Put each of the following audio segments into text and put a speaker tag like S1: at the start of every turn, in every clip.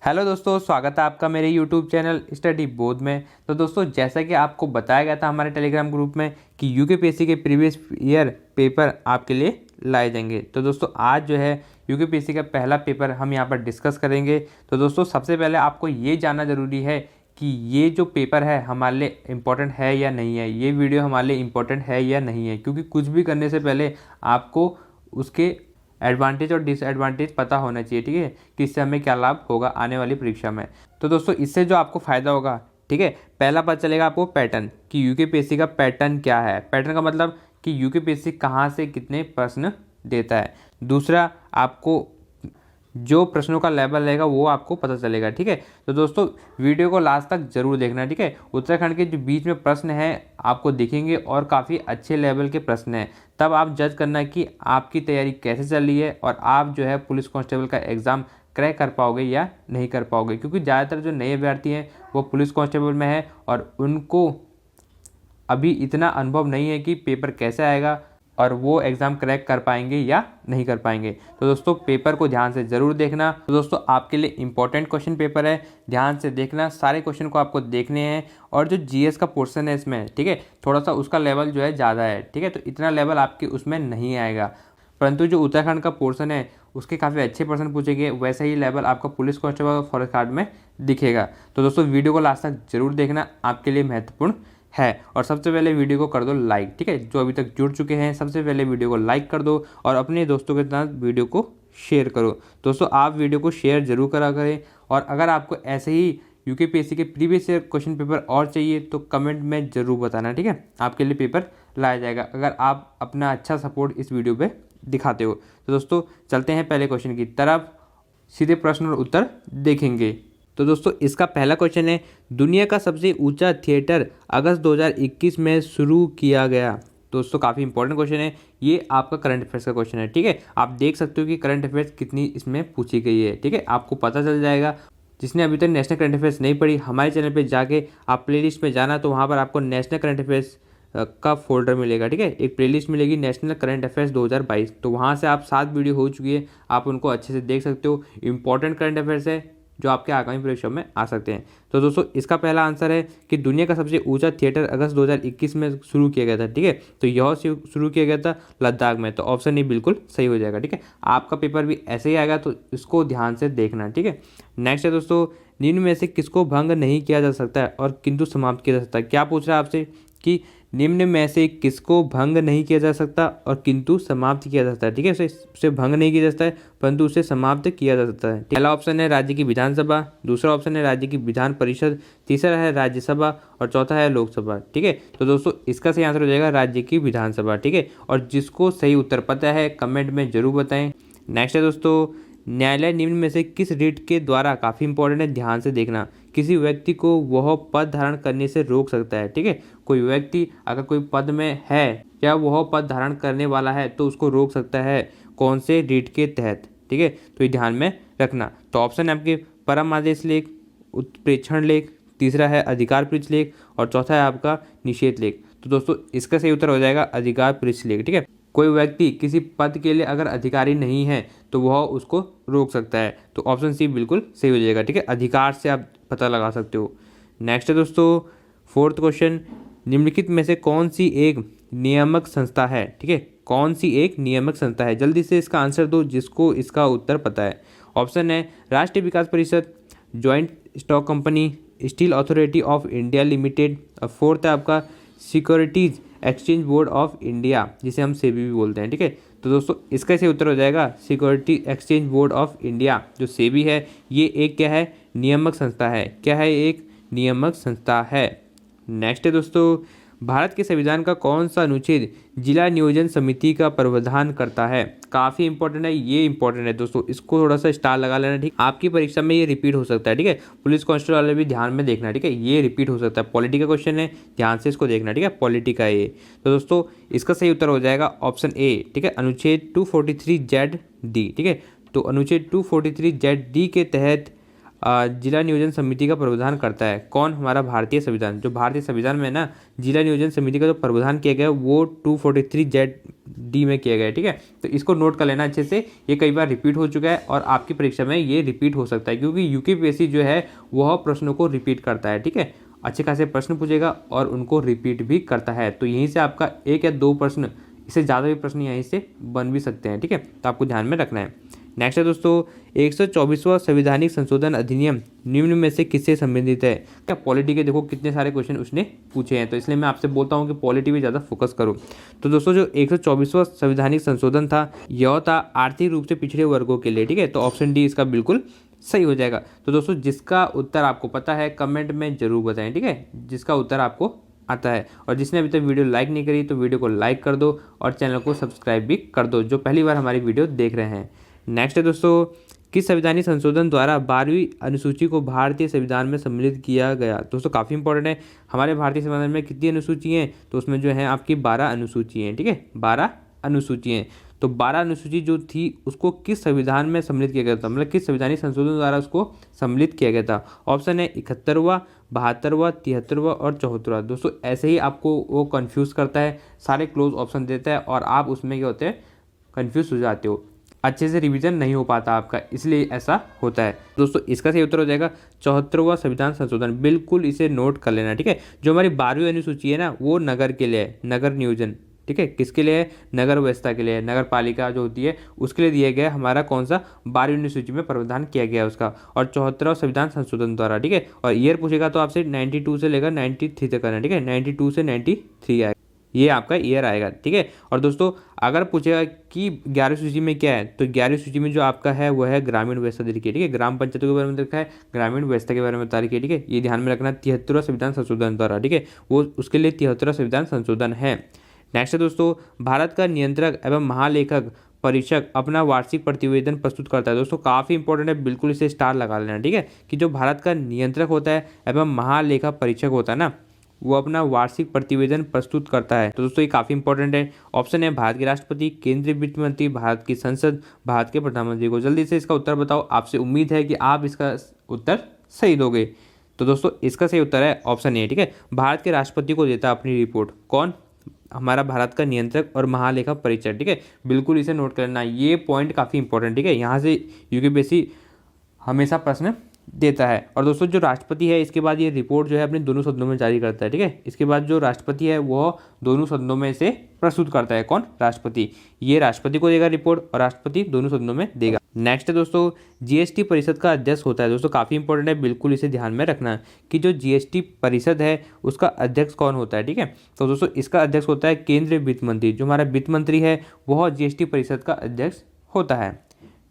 S1: Hello दोस्तों, स्वागत है आपका मेरे यूट्यूब चैनल स्टडी बोध में। तो दोस्तों, जैसा कि आपको बताया गया था हमारे टेलीग्राम ग्रुप में कि यूकेपीएससी के प्रीवियस ईयर पेपर आपके लिए लाए जाएंगे। तो दोस्तों, आज जो है यूकेपीएससी का पहला पेपर हम यहाँ पर डिस्कस करेंगे। तो दोस्तों, सबसे पहले आपको ये जानना ज़रूरी है कि ये जो पेपर है हमारे लिए इम्पोर्टेंट है या नहीं है, ये वीडियो हमारे लिए इम्पोर्टेंट है या नहीं है, क्योंकि कुछ भी करने से पहले आपको उसके एडवांटेज और डिसएडवांटेज पता होना चाहिए। ठीक है, कि इससे हमें क्या लाभ होगा आने वाली परीक्षा में। तो दोस्तों, इससे जो आपको फ़ायदा होगा, ठीक है, पहला पता चलेगा आपको पैटर्न कि यूकेपीएससी का पैटर्न क्या है। पैटर्न का मतलब कि यूकेपीएससी कहाँ से कितने प्रश्न देता है। दूसरा, आपको जो प्रश्नों का लेवल रहेगा वो आपको पता चलेगा। ठीक है, तो दोस्तों वीडियो को लास्ट तक जरूर देखना। ठीक है, उत्तराखंड के जो बीच में प्रश्न हैं आपको दिखेंगे और काफ़ी अच्छे लेवल के प्रश्न हैं। तब आप जज करना कि आपकी तैयारी कैसे चल रही है और आप जो है पुलिस कांस्टेबल का एग्ज़ाम क्रैक कर पाओगे या नहीं कर पाओगे। क्योंकि ज़्यादातर जो नए अभ्यर्थी हैं वो पुलिस कांस्टेबल में है और उनको अभी इतना अनुभव नहीं है कि पेपर कैसे आएगा और वो एग्ज़ाम क्रैक कर पाएंगे या नहीं कर पाएंगे। तो दोस्तों, पेपर को ध्यान से ज़रूर देखना। तो दोस्तों, आपके लिए इंपॉर्टेंट क्वेश्चन पेपर है, ध्यान से देखना। सारे क्वेश्चन को आपको देखने हैं और जो जीएस का पोर्शन है इसमें, ठीक है, थोड़ा सा उसका लेवल जो है ज़्यादा है। ठीक है, तो इतना लेवल आपके उसमें नहीं आएगा, परंतु जो उत्तराखंड का पोर्शन है उसके काफ़ी अच्छे प्रश्न पूछेंगे। वैसा ही लेवल आपका पुलिस कांस्टेबल और फॉरेस्ट गार्ड में दिखेगा। तो दोस्तों, वीडियो को लास्ट तक जरूर देखना, आपके लिए महत्वपूर्ण है। और सबसे पहले वीडियो को कर दो लाइक। ठीक है, जो अभी तक जुड़ चुके हैं सबसे पहले वीडियो को लाइक कर दो और अपने दोस्तों के साथ वीडियो को शेयर करो। दोस्तों, आप वीडियो को शेयर जरूर करा करें। और अगर आपको ऐसे ही यूकेपीएससी के प्रीवियस ईयर क्वेश्चन पेपर और चाहिए तो कमेंट में ज़रूर बताना। ठीक है, आपके लिए पेपर लाया जाएगा अगर आप अपना अच्छा सपोर्ट इस वीडियो पे दिखाते हो। तो दोस्तों, चलते हैं पहले क्वेश्चन की तरफ, सीधे प्रश्न और उत्तर देखेंगे। तो दोस्तों, इसका पहला क्वेश्चन है, दुनिया का सबसे ऊंचा थिएटर अगस्त 2021 में शुरू किया गया। दोस्तों, काफ़ी इंपॉर्टेंट क्वेश्चन है, ये आपका करंट अफेयर्स का क्वेश्चन है। ठीक है, आप देख सकते हो कि करंट अफेयर्स कितनी इसमें पूछी गई है। ठीक है, आपको पता चल जाएगा। जिसने अभी तक नेशनल करंट अफेयर्स नहीं पढ़ी, हमारे चैनल पे जाके आप प्लेलिस्ट में जाना, तो वहाँ पर आपको नेशनल करंट अफेयर्स का फोल्डर मिलेगा। ठीक है, एक प्लेलिस्ट मिलेगी नेशनल करंट अफेयर्स 2022, तो वहाँ से आप 7 वीडियो हो चुकी है, आप उनको अच्छे से देख सकते हो। इंपॉर्टेंट करंट अफेयर्स है जो आपके आगामी परीक्षा में आ सकते हैं। तो दोस्तों, इसका पहला आंसर है कि दुनिया का सबसे ऊंचा थिएटर अगस्त 2021 में शुरू किया गया था। ठीक है, तो यह शुरू किया गया था लद्दाख में। तो ऑप्शन ए बिल्कुल सही हो जाएगा। ठीक है, आपका पेपर भी ऐसे ही आएगा, तो इसको ध्यान से देखना। ठीक है, नेक्स्ट है दोस्तों, निम्न में से किसको भंग नहीं किया जा सकता है और किंतु समाप्त किया जा सकता है। क्या पूछ रहा है आपसे कि निम्न में से किसको भंग नहीं किया जा सकता और किंतु समाप्त किया जा सकता है। ठीक है, उसे भंग नहीं किया जा सकता है परंतु उसे समाप्त किया जा सकता है। पहला ऑप्शन है राज्य की विधानसभा, दूसरा ऑप्शन है राज्य की विधान परिषद, तीसरा है राज्यसभा और चौथा है लोकसभा। ठीक है, तो दोस्तों, इसका सही आंसर हो जाएगा राज्य की विधानसभा। ठीक है, और जिसको सही उत्तर पता है कमेंट में जरूर बताएं। नेक्स्ट है दोस्तों, न्यायालय निम्न में से किस रिट के द्वारा, काफ़ी इंपॉर्टेंट है, ध्यान से देखना, किसी व्यक्ति को वह पद धारण करने से रोक सकता है। ठीक है, कोई व्यक्ति अगर कोई पद में है या वह पद धारण करने वाला है तो उसको रोक सकता है, कौन से रिट के तहत। ठीक है, तो ये ध्यान में रखना। तो ऑप्शन है आपके परम आदेश लेख, उत्प्रेक्षण लेख, तीसरा है अधिकार पृच्छ लेख और चौथा है आपका निषेध लेख। तो दोस्तों, इसका सही उत्तर हो जाएगा अधिकार पृच्छ लेख। ठीक है, कोई व्यक्ति किसी पद के लिए अगर अधिकारी नहीं है तो वह उसको रोक सकता है। तो ऑप्शन सी बिल्कुल सही हो जाएगा। ठीक है, अधिकार से आप पता लगा सकते हो। नेक्स्ट है दोस्तों, फोर्थ क्वेश्चन, निम्नलिखित में से कौन सी एक नियामक संस्था है। ठीक है, कौन सी एक नियामक संस्था है, जल्दी से इसका आंसर दो जिसको इसका उत्तर पता है। ऑप्शन है राष्ट्रीय विकास परिषद, joint stock company, steel authority of India limited और फोर्थ है आपका securities exchange board of India, जिसे हम सेबी भी बोलते हैं। ठीक है, तो दोस्तों, इसका सही उत्तर हो जाएगा security exchange board of India. जो सेबी है ये एक क्या है, नियामक संस्था है। क्या है, एक नियामक संस्था है। नेक्स्ट है दोस्तों, भारत के संविधान का कौन सा अनुच्छेद जिला नियोजन समिति का प्रावधान करता है। काफ़ी इंपॉर्टेंट है, ये इंपॉर्टेंट है दोस्तों, इसको थोड़ा सा स्टार लगा लेना। ठीक, आपकी परीक्षा में ये रिपीट हो सकता है। ठीक है, पुलिस कांस्टेबल वाले भी ध्यान में देखना। ठीक है, ये रिपीट हो सकता है, पॉलिटी का क्वेश्चन है, ध्यान से इसको देखना। ठीक है, पॉलिटी का ये। तो दोस्तों, इसका सही उत्तर हो जाएगा ऑप्शन ए। ठीक है, अनुच्छेद 243 ZD। ठीक है, तो अनुच्छेद 243 ZD के तहत जिला नियोजन समिति का प्रावधान करता है? कौन? हमारा भारतीय संविधान। जो भारतीय संविधान में ना जिला नियोजन समिति का जो प्रावधान किया गया है वो 243Z(D) में किया गया है, ठीक है। तो इसको नोट कर लेना अच्छे से, ये कई बार रिपीट हो चुका है और आपकी परीक्षा में ये रिपीट हो सकता है, क्योंकि यूकेपीएससी जो है वह प्रश्नों को रिपीट करता है, ठीक है। अच्छे खासे प्रश्न पूछेगा और उनको रिपीट भी करता है, तो यहीं से आपका 1 या 2 प्रश्न, इससे ज़्यादा भी प्रश्न यहीं से बन भी सकते हैं, ठीक है। तो आपको ध्यान में रखना है। नेक्स्ट है दोस्तों 124वां संवैधानिक संशोधन अधिनियम निम्न में से किससे संबंधित है? क्या पॉलिटी के देखो कितने सारे क्वेश्चन उसने पूछे हैं, तो इसलिए मैं आपसे बोलता हूँ कि पॉलिटी पे ज़्यादा फोकस करो। तो दोस्तों जो 124वां संवैधानिक संशोधन था यह था आर्थिक रूप से पिछड़े वर्गों के लिए, ठीक है। तो ऑप्शन डी इसका बिल्कुल सही हो जाएगा। तो दोस्तों जिसका उत्तर आपको पता है कमेंट में जरूर बताएं, ठीक है, जिसका उत्तर आपको आता है। और जिसने अभी तक वीडियो लाइक नहीं करी तो वीडियो को लाइक कर दो और चैनल को सब्सक्राइब भी कर दो, जो पहली बार हमारी वीडियो देख रहे हैं। नेक्स्ट है दोस्तों किस संवैधानिक संशोधन द्वारा 12वीं अनुसूची को भारतीय संविधान में सम्मिलित किया गया? दोस्तों काफ़ी इंपॉर्टेंट है, हमारे भारतीय संविधान में कितनी अनुसूची हैं? तो उसमें जो है आपकी 12 अनुसूची हैं, ठीक है, 12 अनुसूची हैं। तो 12 अनुसूची जो थी उसको किस संविधान में सम्मिलित किया गया था, मतलब किस संवैधानिक संशोधन द्वारा उसको सम्मिलित किया गया था? ऑप्शन है 71वां, 72वां, 73वां और 74वां। दोस्तों ऐसे ही आपको वो कंफ्यूज करता है, सारे क्लोज ऑप्शन देता है और आप उसमें क्या होते हैं, कंफ्यूज हो जाते हो, अच्छे से रिवीजन नहीं हो पाता आपका, इसलिए ऐसा होता है। दोस्तों इसका सही उत्तर हो जाएगा 74वां संविधान संशोधन, बिल्कुल इसे नोट कर लेना, ठीक है। जो हमारी 12वीं अनुसूची है ना वो नगर के लिए है, नगर नियोजन, ठीक है, किसके लिए है? नगर व्यवस्था के लिए, नगर पालिका जो होती है उसके लिए दिया गया हमारा कौन सा 12वीं अनुसूची में प्रावधान किया गया है उसका, और 74वां संविधान संशोधन द्वारा, ठीक है। और ईयर पूछेगा तो आपसे 92 से लेकर 93 तक करना, ठीक है, 92 से 93 आएगा, ये आपका ईयर आएगा, ठीक है। और दोस्तों अगर पूछेगा कि 11वीं सूची में क्या है, तो 11वीं सूची में जो आपका है वो है ग्रामीण व्यवस्था देखिए, ठीक है, ग्राम पंचायतों के बारे में लिखा है, ग्रामीण व्यवस्था के बारे में बता रखी है, ठीक है। ये ध्यान में रखना 73वां संविधान संशोधन द्वारा, ठीक है, वो उसके लिए 73वां संविधान संशोधन है। नेक्स्ट है दोस्तों भारत का नियंत्रक एवं महालेखक परीक्षक अपना वार्षिक प्रतिवेदन प्रस्तुत करता है। दोस्तों काफ़ी इंपॉर्टेंट है, बिल्कुल इसे स्टार लगा लेना, ठीक है, कि जो भारत का नियंत्रक होता है एवं महालेखा परीक्षक होता है ना वो अपना वार्षिक प्रतिवेदन प्रस्तुत करता है। तो दोस्तों ये काफ़ी इंपॉर्टेंट है। ऑप्शन है भारत के राष्ट्रपति, केंद्रीय वित्त मंत्री, भारत की संसद, भारत के प्रधानमंत्री को। जल्दी से इसका उत्तर बताओ, आपसे उम्मीद है कि आप इसका उत्तर सही दोगे। तो दोस्तों इसका सही उत्तर है ऑप्शन ए, ठीक है, भारत के राष्ट्रपति को देता है अपनी रिपोर्ट। कौन? हमारा भारत का नियंत्रक और महालेखा परीक्षक, ठीक है, बिल्कुल इसे नोट करना, ये पॉइंट काफ़ी इंपॉर्टेंट, ठीक है, यहाँ से यूकेपीएससी हमेशा प्रश्न देता है। और दोस्तों जो राष्ट्रपति है इसके बाद ये रिपोर्ट जो है अपने दोनों सदनों में जारी करता है, ठीक है, इसके बाद जो राष्ट्रपति है वो दोनों सदनों में से प्रस्तुत करता है। कौन? राष्ट्रपति। ये राष्ट्रपति को देगा रिपोर्ट और राष्ट्रपति दोनों सदनों में देगा। नेक्स्ट है दोस्तों जीएसटी परिषद का अध्यक्ष होता है। दोस्तों काफ़ी इंपॉर्टेंट है, बिल्कुल इसे ध्यान में रखना कि जो जीएसटी परिषद है उसका अध्यक्ष कौन होता है, ठीक है। तो दोस्तों इसका अध्यक्ष होता है केंद्रीय वित्त मंत्री, जो हमारा वित्त मंत्री है वह जीएसटी परिषद का अध्यक्ष होता है।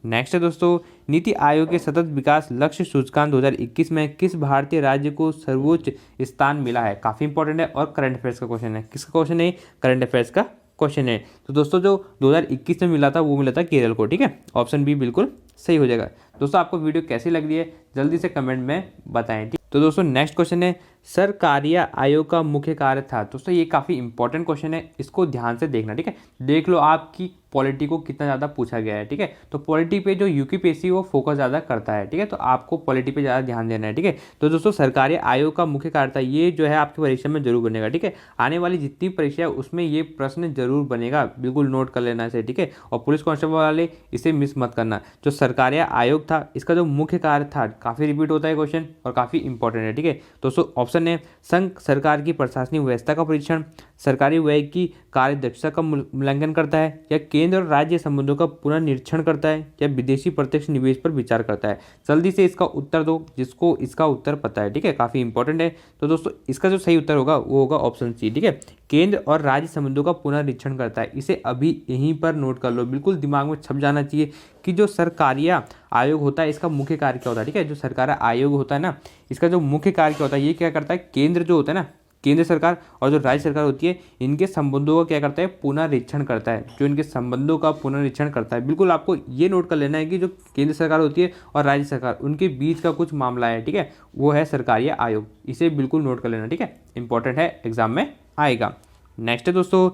S1: नेक्स्ट है दोस्तों नीति आयोग के सतत विकास लक्ष्य सूचकांक 2021 में किस भारतीय राज्य को सर्वोच्च स्थान मिला है? काफ़ी इंपॉर्टेंट है और करंट अफेयर्स का क्वेश्चन है। किसका क्वेश्चन है? करंट अफेयर्स का क्वेश्चन है। तो दोस्तों जो 2021 में मिला था वो मिला था केरल को, ठीक है, ऑप्शन बी बिल्कुल सही हो जाएगा। दोस्तों आपको वीडियो कैसी लग रही है जल्दी से कमेंट में बताएं, ठीक। तो दोस्तों नेक्स्ट क्वेश्चन है सरकारिया आयोग का मुख्य कार्य था। दोस्तों ये काफ़ी इंपॉर्टेंट क्वेश्चन है, इसको ध्यान से देखना, ठीक है। देख लो आपकी पॉलिटी को कितना ज़्यादा पूछा गया है, ठीक है। तो पॉलिटी पे जो यूकेपीएससी वो फोकस ज़्यादा करता है, ठीक है, तो आपको पॉलिटी पे ज़्यादा ध्यान देना है, ठीक है। तो दोस्तों सरकारी आयोग का मुख्य कार्य था, ये जो है आपकी परीक्षा में जरूर बनेगा, ठीक है। आने वाली जितनी परीक्षा है उसमें ये प्रश्न जरूर बनेगा, बिल्कुल नोट कर लेना इसे, ठीक है। और पुलिस कांस्टेबल वाले इसे मिस मत करना। जो सरकारी आयोग था इसका जो मुख्य कार्य था, काफ़ी रिपीट होता है क्वेश्चन और काफ़ी इंपॉर्टेंट है, ठीक है। दोस्तों ऑप्शन है संघ सरकार की प्रशासनिक व्यवस्था का परीक्षण, सरकारी व्यय की कार्यदक्षता का मूल्यांकन करता है, या केंद्र और राज्य संबंधों का पुनर्निरीक्षण करता है, या विदेशी प्रत्यक्ष निवेश पर विचार करता है। जल्दी से इसका उत्तर दो जिसको इसका उत्तर पता है, ठीक है, काफ़ी इंपॉर्टेंट है। तो दोस्तों इसका जो सही उत्तर होगा वो होगा ऑप्शन सी, ठीक है, केंद्र और राज्य संबंधों का पुनर्निरीक्षण करता है। इसे अभी यहीं पर नोट कर लो, बिल्कुल दिमाग में छप जाना चाहिए कि जो सरकारिया आयोग होता है इसका मुख्य कार्य क्या होता है, ठीक है। जो सरकारी आयोग होता है ना इसका जो मुख्य कार्य क्या होता है, ये क्या करता है, केंद्र जो होता है ना, केंद्र सरकार और जो राज्य सरकार होती है इनके संबंधों का क्या करता है, पुनर्निरीक्षण करता है, जो इनके संबंधों का पुनर्निरीक्षण करता है। बिल्कुल आपको ये नोट कर लेना है कि जो केंद्र सरकार होती है और राज्य सरकार उनके बीच का कुछ मामला है, ठीक है, वो है सरकारी आयोग, इसे बिल्कुल नोट कर लेना, ठीक है, इंपॉर्टेंट है, एग्जाम में आएगा। नेक्स्ट है दोस्तों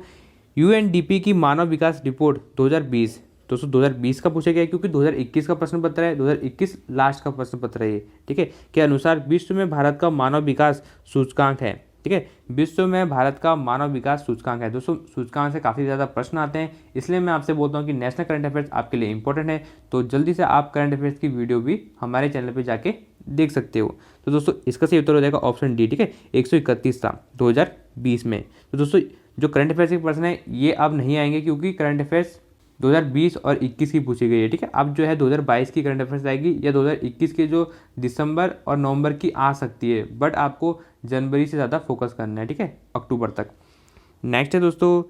S1: यूएनडीपी की मानव विकास रिपोर्ट 2020, दोस्तों 2020 का पूछा गया है क्योंकि 2021 का प्रश्न पत्र है, 2021 लास्ट का प्रश्न पत्र है ये, ठीक है। के अनुसार विश्व में भारत का मानव विकास सूचकांक है, ठीक है। विश्व में भारत का मानव विकास सूचकांक है। दोस्तों सूचकांक से काफ़ी ज़्यादा प्रश्न आते हैं, इसलिए मैं आपसे बोलता हूँ कि नेशनल करंट अफेयर्स आपके लिए इंपॉर्टेंट है। तो जल्दी से आप करंट अफेयर्स की वीडियो भी हमारे चैनल पर जाके देख सकते हो। तो दोस्तों इसका सही उत्तर हो जाएगा ऑप्शन डी, ठीक है। 131 था 2020 में। तो दोस्तों जो करंट अफेयर्स के प्रश्न है ये अब नहीं आएंगे क्योंकि करंट अफेयर्स 2020 और 21 की पूछी गई है, ठीक है। अब जो है 2022 की करंट अफेयर्स आएगी या 2021 के जो दिसंबर और नवंबर की आ सकती है, बट आपको जनवरी से ज़्यादा फोकस करना है, ठीक है, अक्टूबर तक। नेक्स्ट है दोस्तों,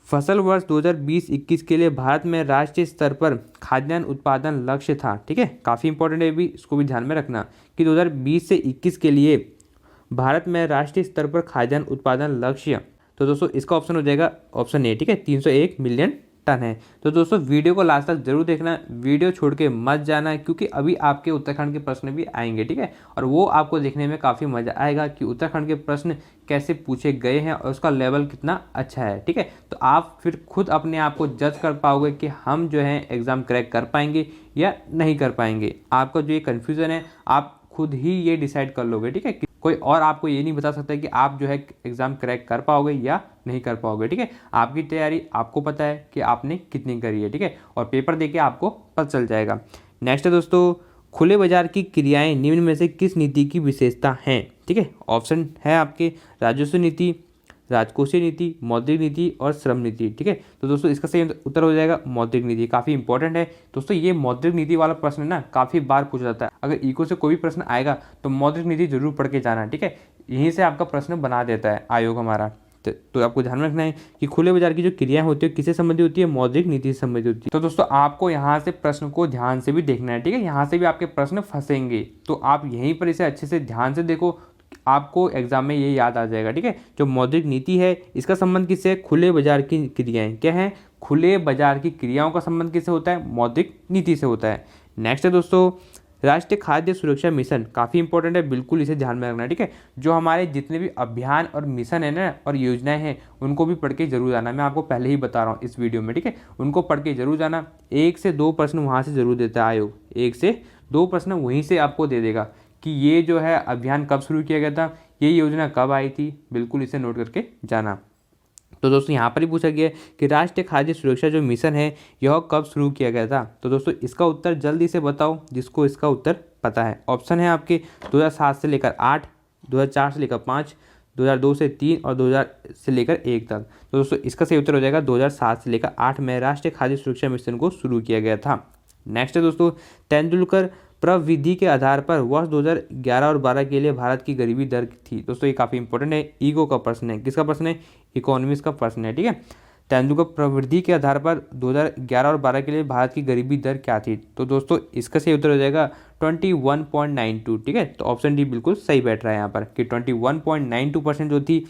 S1: फसल वर्ष 2020-21 के लिए भारत में राष्ट्रीय स्तर पर खाद्यान्न उत्पादन लक्ष्य था, ठीक है। काफ़ी इंपॉर्टेंट है भी, इसको भी ध्यान में रखना कि 2020 से 21 के लिए भारत में राष्ट्रीय स्तर पर खाद्यान्न उत्पादन लक्ष्य, तो दोस्तों इसका ऑप्शन हो जाएगा ऑप्शन ए, ठीक है, 301 मिलियन टन है। तो दोस्तों वीडियो को लास्ट तक जरूर देखना, वीडियो छोड़ के मत जाना क्योंकि अभी आपके उत्तराखंड के प्रश्न भी आएंगे, ठीक है। और वो आपको देखने में काफ़ी मज़ा आएगा कि उत्तराखंड के प्रश्न कैसे पूछे गए हैं और उसका लेवल कितना अच्छा है, ठीक है। तो आप फिर खुद अपने आप को जज कर पाओगे कि हम जो है एग्ज़ाम क्रैक कर पाएंगे या नहीं कर पाएंगे। आपका जो ये कन्फ्यूज़न है आप खुद ही ये डिसाइड कर लोगे, ठीक है। कोई और आपको ये नहीं बता सकता कि आप जो है एग्ज़ाम क्रैक कर पाओगे या नहीं कर पाओगे, ठीक है। आपकी तैयारी आपको पता है कि आपने कितनी करी है, ठीक है, और पेपर देके आपको पता चल जाएगा। नेक्स्ट है दोस्तों, खुले बाजार की क्रियाएं निम्न में से किस नीति की विशेषता हैं, ठीक है। ऑप्शन है आपके राजस्व नीति, राजकोषीय नीति, मौद्रिक नीति और श्रम नीति, ठीक है। तो दोस्तों इसका सही उत्तर हो जाएगा मौद्रिक नीति। काफ़ी इंपॉर्टेंट है दोस्तों, ये मौद्रिक नीति वाला प्रश्न ना काफ़ी बार पूछा जाता है। अगर इको से कोई भी प्रश्न आएगा तो मौद्रिक नीति जरूर पढ़ के जाना, ठीक है। यहीं से आपका प्रश्न बना देता है आयोग हमारा। तो आपको ध्यान में रखना है कि खुले बाजार की जो क्रियाएं होती है किससे संबंधित होती है, मौद्रिक नीति से संबंधित होती है। तो दोस्तों आपको यहाँ से प्रश्न को ध्यान से भी देखना है, ठीक है। यहाँ से भी आपके प्रश्न फंसेंगे तो आप यहीं पर इसे अच्छे से ध्यान से देखो, आपको एग्जाम में ये याद आ जाएगा, ठीक है। जो मौद्रिक नीति है इसका संबंध किससे, खुले बाजार की क्रियाएं क्या है, खुले बाजार की क्रियाओं का संबंध किससे होता है, मौद्रिक नीति से होता है। नेक्स्ट है दोस्तों, राष्ट्रीय खाद्य सुरक्षा मिशन, काफ़ी इंपॉर्टेंट है, बिल्कुल इसे ध्यान में रखना, ठीक है। जो हमारे जितने भी अभियान और मिशन है ना और योजनाएं हैं उनको भी पढ़ के जरूर जाना। मैं आपको पहले ही बता रहा हूँ इस वीडियो में, ठीक है, उनको पढ़ के जरूर जाना। 1 से 2 प्रश्न वहाँ से जरूर देता है आयोग, 1 से 2 प्रश्न वहीं से आपको दे देगा कि ये जो है अभियान कब शुरू किया गया था, ये योजना कब आई थी, बिल्कुल इसे नोट करके जाना। तो दोस्तों यहाँ पर ही पूछा गया कि राष्ट्रीय खाद्य सुरक्षा जो मिशन है यह कब शुरू किया गया था। तो दोस्तों इसका उत्तर जल्दी से बताओ जिसको इसका उत्तर पता है। ऑप्शन है आपके 2007 से लेकर 8, 2004 से लेकर 5, 2002 से 3 और 2000 से लेकर 1 तक। तो दोस्तों इसका सही उत्तर हो जाएगा 2007 से लेकर 8 में राष्ट्रीय खाद्य सुरक्षा मिशन को शुरू किया गया था। नेक्स्ट है दोस्तों, तेंदुलकर प्रविधि के आधार पर वर्ष 2011 और 12 के लिए भारत की गरीबी दर थी। दोस्तों ये काफ़ी इंपॉर्टेंट है, ईगो का प्रश्न है, किसका प्रश्न है, इकोनॉमिक्स का प्रश्न है, ठीक है। तेंदुलकर प्रवृत्ति के आधार पर 2011 और 12 के लिए भारत की गरीबी दर क्या थी। तो दोस्तों इसका सही उत्तर हो जाएगा 21.92, ठीक है। तो ऑप्शन डी बिल्कुल सही बैठ रहा है यहाँ पर कि 21.92% जो थी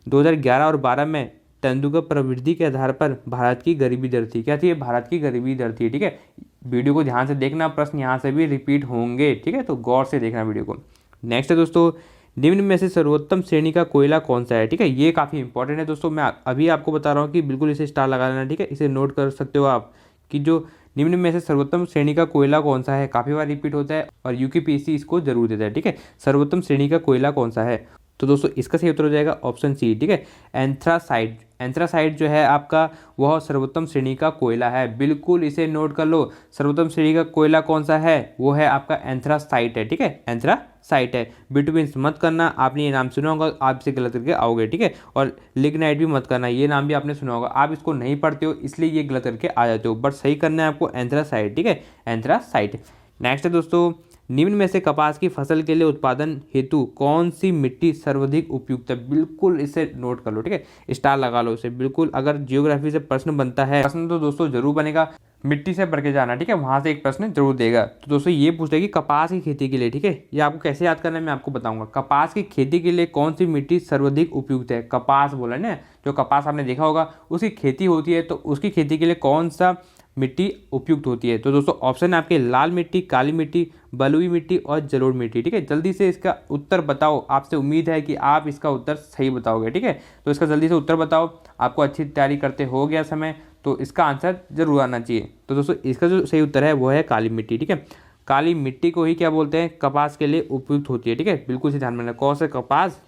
S1: 2011 और 12 में तेंदुलकर प्रवृत्ति के आधार पर भारत की गरीबी दर थी। क्या थी, भारत की गरीबी दर थी, ठीक है। वीडियो को ध्यान से देखना, प्रश्न यहाँ से भी रिपीट होंगे, ठीक है, तो गौर से देखना वीडियो को। नेक्स्ट है दोस्तों, निम्न में से सर्वोत्तम श्रेणी का कोयला कौन सा है, ठीक है। ये काफ़ी इंपॉर्टेंट है दोस्तों, मैं अभी आपको बता रहा हूँ कि बिल्कुल इसे स्टार लगा लेना, ठीक है। इसे नोट कर सकते हो आप कि जो निम्न में से सर्वोत्तम श्रेणी का कोयला कौन सा है, काफ़ी बार रिपीट होता है और यूकेपीएससी इसको जरूर देता है, ठीक है। सर्वोत्तम श्रेणी का कोयला कौन सा है, तो दोस्तों इसका सही उत्तर हो जाएगा ऑप्शन सी, ठीक है, एंथ्रासाइट। एंथ्रासाइट जो है आपका वह सर्वोत्तम श्रेणी का कोयला है, बिल्कुल इसे नोट कर लो। सर्वोत्तम श्रेणी का कोयला कौन सा है, वो है आपका एंथ्रासाइट है, ठीक है, एंथ्रासाइट है। बिटवीन्स मत करना, आपने ये नाम सुना होगा, आप इसे गलत करके आओगे, ठीक है। और लिग्नाइट भी मत करना, ये नाम भी आपने सुना होगा, आप इसको नहीं पढ़ते हो इसलिए ये गलत करके आ जाते हो, बट सही करना है आपको एंथ्रासाइट, ठीक है, एंथ्रासाइट। नेक्स्ट है दोस्तों, निम्न में से कपास की फसल के लिए उत्पादन हेतु कौन सी मिट्टी सर्वाधिक उपयुक्त है, बिल्कुल इसे नोट कर लो, ठीक है, स्टार लगा लो इसे, बिल्कुल। अगर जियोग्राफी से प्रश्न बनता है, प्रश्न तो दोस्तों जरूर बनेगा, मिट्टी से भर के जाना, ठीक है, वहां से एक प्रश्न जरूर देगा। तो दोस्तों ये पूछता है कि कपास की खेती के लिए, ठीक है, ये आपको कैसे याद करना है मैं आपको बताऊंगा। कपास की खेती के लिए कौन सी मिट्टी सर्वाधिक उपयुक्त है, कपास बोला ना, जो कपास आपने देखा होगा उसकी खेती होती है, तो उसकी खेती के लिए कौन सा मिट्टी उपयुक्त होती है। तो दोस्तों ऑप्शन है आपके लाल मिट्टी, काली मिट्टी, बलुई मिट्टी और जलोढ़ मिट्टी, ठीक है। जल्दी से इसका उत्तर बताओ, आपसे उम्मीद है कि आप इसका उत्तर सही बताओगे, ठीक है। तो इसका जल्दी से उत्तर बताओ, आपको अच्छी तैयारी करते हो गया समय, तो इसका आंसर जरूर आना चाहिए। तो दोस्तों इसका जो सही उत्तर है वो है काली मिट्टी, ठीक है। काली मिट्टी को ही क्या बोलते हैं, कपास के लिए उपयुक्त होती है, ठीक है। बिल्कुल से ध्यान में रखना, कौ से कपास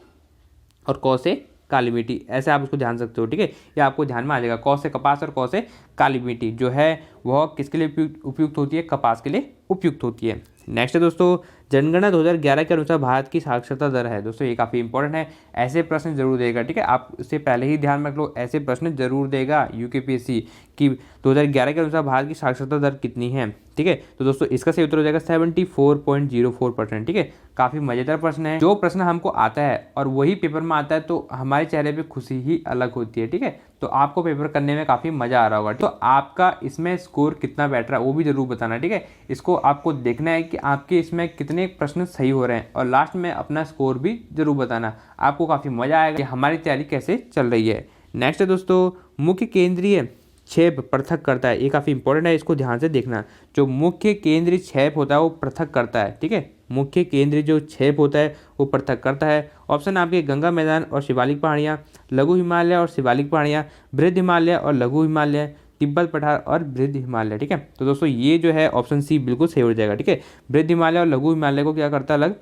S1: और कौ से काली मिट्टी, ऐसे आप उसको ध्यान सकते हो, ठीक है। ये आपको ध्यान में आ जाएगा, कौ से कपास और कौ से काली मिट्टी जो है वह किसके लिए उपयुक्त होती है, कपास के लिए उपयुक्त होती है। नेक्स्ट है दोस्तों, जनगणना 2011 के अनुसार भारत की साक्षरता दर है। दोस्तों ये काफ़ी इंपॉर्टेंट है, ऐसे प्रश्न जरूर देगा, ठीक है। आप इससे पहले ही ध्यान रख लो, ऐसे प्रश्न जरूर देगा यूकेपीएससी कि 2011 के अनुसार भारत की साक्षरता दर कितनी है, ठीक है। तो दोस्तों इसका सही उत्तर हो जाएगा 74.04%, ठीक है। काफ़ी मज़ेदार प्रश्न है, जो प्रश्न हमको आता है और वही पेपर में आता है तो हमारे चेहरे पे खुशी ही अलग होती है, ठीक है। तो आपको पेपर करने में काफ़ी मज़ा आ रहा होगा। तो आपका इसमें स्कोर कितना बैठ रहा है वो भी जरूर बताना, ठीक है। इसको आपको देखना है कि आपके इसमें कितने प्रश्न सही हो रहे हैं और लास्ट में अपना स्कोर भी जरूर बताना। आपको काफ़ी मज़ा आएगा कि हमारी तैयारी कैसे चल रही है। नेक्स्ट है दोस्तों, मुख्य केंद्रीय छेप पृथक करता है। ये काफ़ी इंपॉर्टेंट है, इसको ध्यान से देखना। जो मुख्य केंद्रीय छेप होता है वो पृथक करता है, ठीक है। मुख्य केंद्रीय जो छेप होता है वो पृथक करता है। ऑप्शन आपके गंगा मैदान और शिवालिक पहाड़ियाँ, लघु हिमालय और शिवालिक पहाड़ियाँ, बृहद हिमालय और लघु हिमालय, तिब्बत पठार और बृहद हिमालय, ठीक है। तो दोस्तों ये जो है ऑप्शन सी बिल्कुल सही हो जाएगा, ठीक है। बृहद हिमालय और लघु हिमालय को क्या करता है, अलग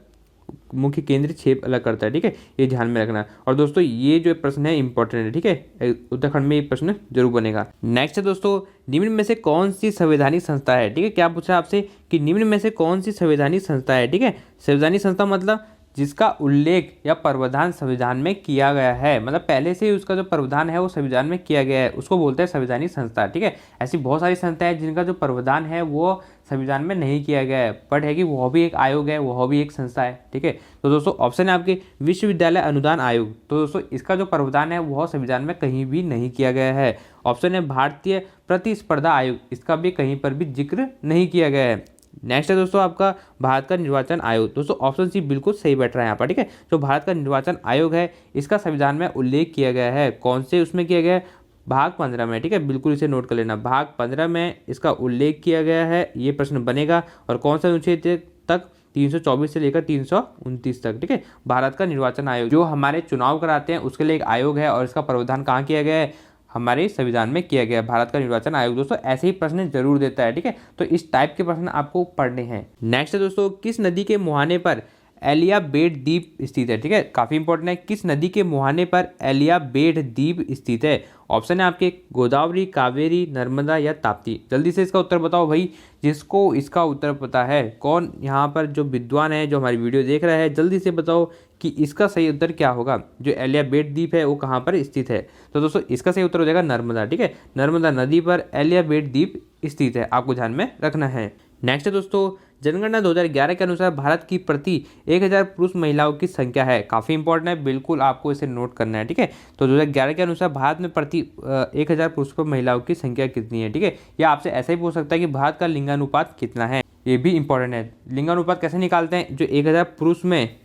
S1: मुख्य केंद्रीय छेप अलग करता है, ठीक है। ये ध्यान में रखना। और दोस्तों ये जो प्रश्न है इंपॉर्टेंट है, ठीक है। उत्तराखंड में ये प्रश्न जरूर बनेगा। नेक्स्ट है दोस्तों, निम्न में से कौन सी संवैधानिक संस्था है, ठीक है। क्या पूछा आपसे कि निम्न में से कौन सी संवैधानिक संस्था है, ठीक है। संवैधानिक संस्था मतलब जिसका उल्लेख या प्रावधान संविधान में किया गया है, मतलब पहले से ही उसका जो प्रावधान है वो संविधान में किया गया है, उसको बोलते हैं संवैधानिक संस्था, ठीक है। ऐसी बहुत सारी संस्थाएं हैं जिनका जो प्रावधान है वो संविधान में नहीं किया गया है, बट है कि वह भी एक आयोग है, वह भी एक संस्था है, ठीक है। तो दोस्तों ऑप्शन है आपके विश्वविद्यालय अनुदान आयोग। तो दोस्तों इसका जो प्रावधान है वह संविधान में कहीं भी नहीं किया गया है। ऑप्शन है भारतीय प्रतिस्पर्धा आयोग, इसका भी कहीं पर भी जिक्र नहीं किया गया है। नेक्स्ट है दोस्तों आपका भारत का निर्वाचन आयोग। दोस्तों ऑप्शन सी बिल्कुल सही बैठ रहा है यहाँ पर, ठीक है। जो भारत का निर्वाचन आयोग है इसका संविधान में उल्लेख किया गया है। कौन से उसमें किया गया है, भाग 15 में, ठीक है। बिल्कुल इसे नोट कर लेना, भाग 15 में इसका उल्लेख किया गया है। ये प्रश्न बनेगा। और कौन सा अनुच्छेद तक, 324 से लेकर 329 तक, ठीक है। भारत का निर्वाचन आयोग जो हमारे चुनाव कराते हैं उसके लिए एक आयोग है और इसका प्रावधान कहाँ किया गया है, हमारे संविधान में किया गया है, भारत का निर्वाचन आयोग। दोस्तों ऐसे ही प्रश्न जरूर देता है, ठीक है। तो इस टाइप के प्रश्न आपको पढ़ने हैं। नेक्स्ट है दोस्तों, किस नदी के मुहाने पर एलियाबेट द्वीप स्थित है, ठीक है। काफी इंपॉर्टेंट है, किस नदी के मुहाने पर एलियाबेट द्वीप स्थित है। ऑप्शन है आपके गोदावरी, कावेरी, नर्मदा या ताप्ती। जल्दी से इसका उत्तर बताओ भाई, जिसको इसका उत्तर पता है। कौन यहाँ पर जो विद्वान है जो हमारी वीडियो देख रहा है, जल्दी से बताओ कि इसका सही उत्तर क्या होगा। जो एलियाबेट द्वीप है वो कहाँ पर स्थित है। तो दोस्तों इसका सही उत्तर हो जाएगा नर्मदा, ठीक है। नर्मदा नदी पर एलियाबेट द्वीप स्थित है, आपको ध्यान में रखना है। नेक्स्ट है दोस्तों, जनगणना 2011 के अनुसार भारत की प्रति 1000 पुरुष महिलाओं की संख्या है। काफ़ी इंपॉर्टेंट है, बिल्कुल आपको इसे नोट करना है, ठीक है। तो 2011 के अनुसार भारत में प्रति 1000 पुरुष पर महिलाओं की संख्या कितनी है, ठीक है। या आपसे ऐसा ही पूछ सकता है कि भारत का लिंगानुपात कितना है, ये भी इंपॉर्टेंट है। लिंगानुपात कैसे निकालते हैं, जो 1000 पुरुष में,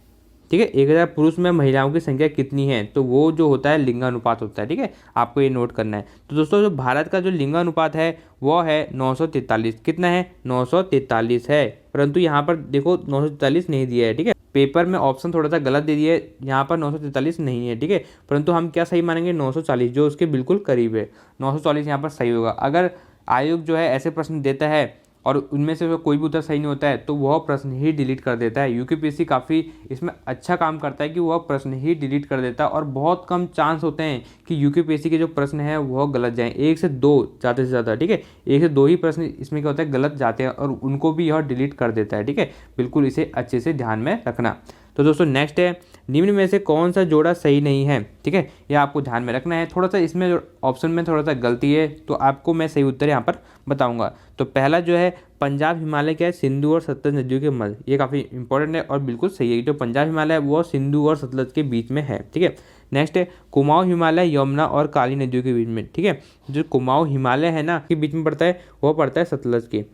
S1: ठीक है, 1000 पुरुष में महिलाओं की संख्या कितनी है, तो वो जो होता है लिंगानुपात होता है, ठीक है। आपको ये नोट करना है। तो दोस्तों जो भारत का जो लिंगानुपात है वो है 943। कितना है, 943 है। परंतु यहाँ पर देखो 943 नहीं दिया है, ठीक है। पेपर में ऑप्शन थोड़ा सा गलत दे दिया है, यहाँ पर 943 नहीं है, ठीक है। परंतु हम क्या सही मानेंगे, 940, जो उसके बिल्कुल करीब है। 940 यहाँ पर सही होगा। अगर आयोग जो है ऐसे प्रश्न देता है और उनमें से कोई भी उत्तर सही नहीं होता है तो वह प्रश्न ही डिलीट कर देता है। यूकेपीएससी काफ़ी इसमें अच्छा काम करता है कि वह प्रश्न ही डिलीट कर देता है और बहुत कम चांस होते हैं कि यूकेपीएससी के जो प्रश्न हैं वह गलत जाएं। 1 से 2 ज़्यादा से ज़्यादा, ठीक है। 1 से 2 ही प्रश्न इसमें क्या होता है, गलत जाते हैं और उनको भी यह डिलीट कर देता है, ठीक है। बिल्कुल इसे अच्छे से ध्यान में रखना। तो दोस्तों नेक्स्ट है, निम्न में से कौन सा जोड़ा सही नहीं है, ठीक है। यह आपको ध्यान में रखना है। थोड़ा सा इसमें ऑप्शन में थोड़ा सा गलती है तो आपको मैं सही उत्तर यहाँ पर बताऊंगा। तो पहला जो है पंजाब हिमालय क्या है, सिंधु और सतलज नदियों के मध्य। ये काफ़ी इंपॉर्टेंट है और बिल्कुल सही है। जो पंजाब हिमालय है वो सिंधु और सतलज के बीच में है, ठीक है। नेक्स्ट है कुमाऊं हिमालय यमुना और काली नदियों के बीच में, ठीक है। जो कुमाऊं हिमालय है ना के बीच में पड़ता है, वो पड़ता है सतलज के,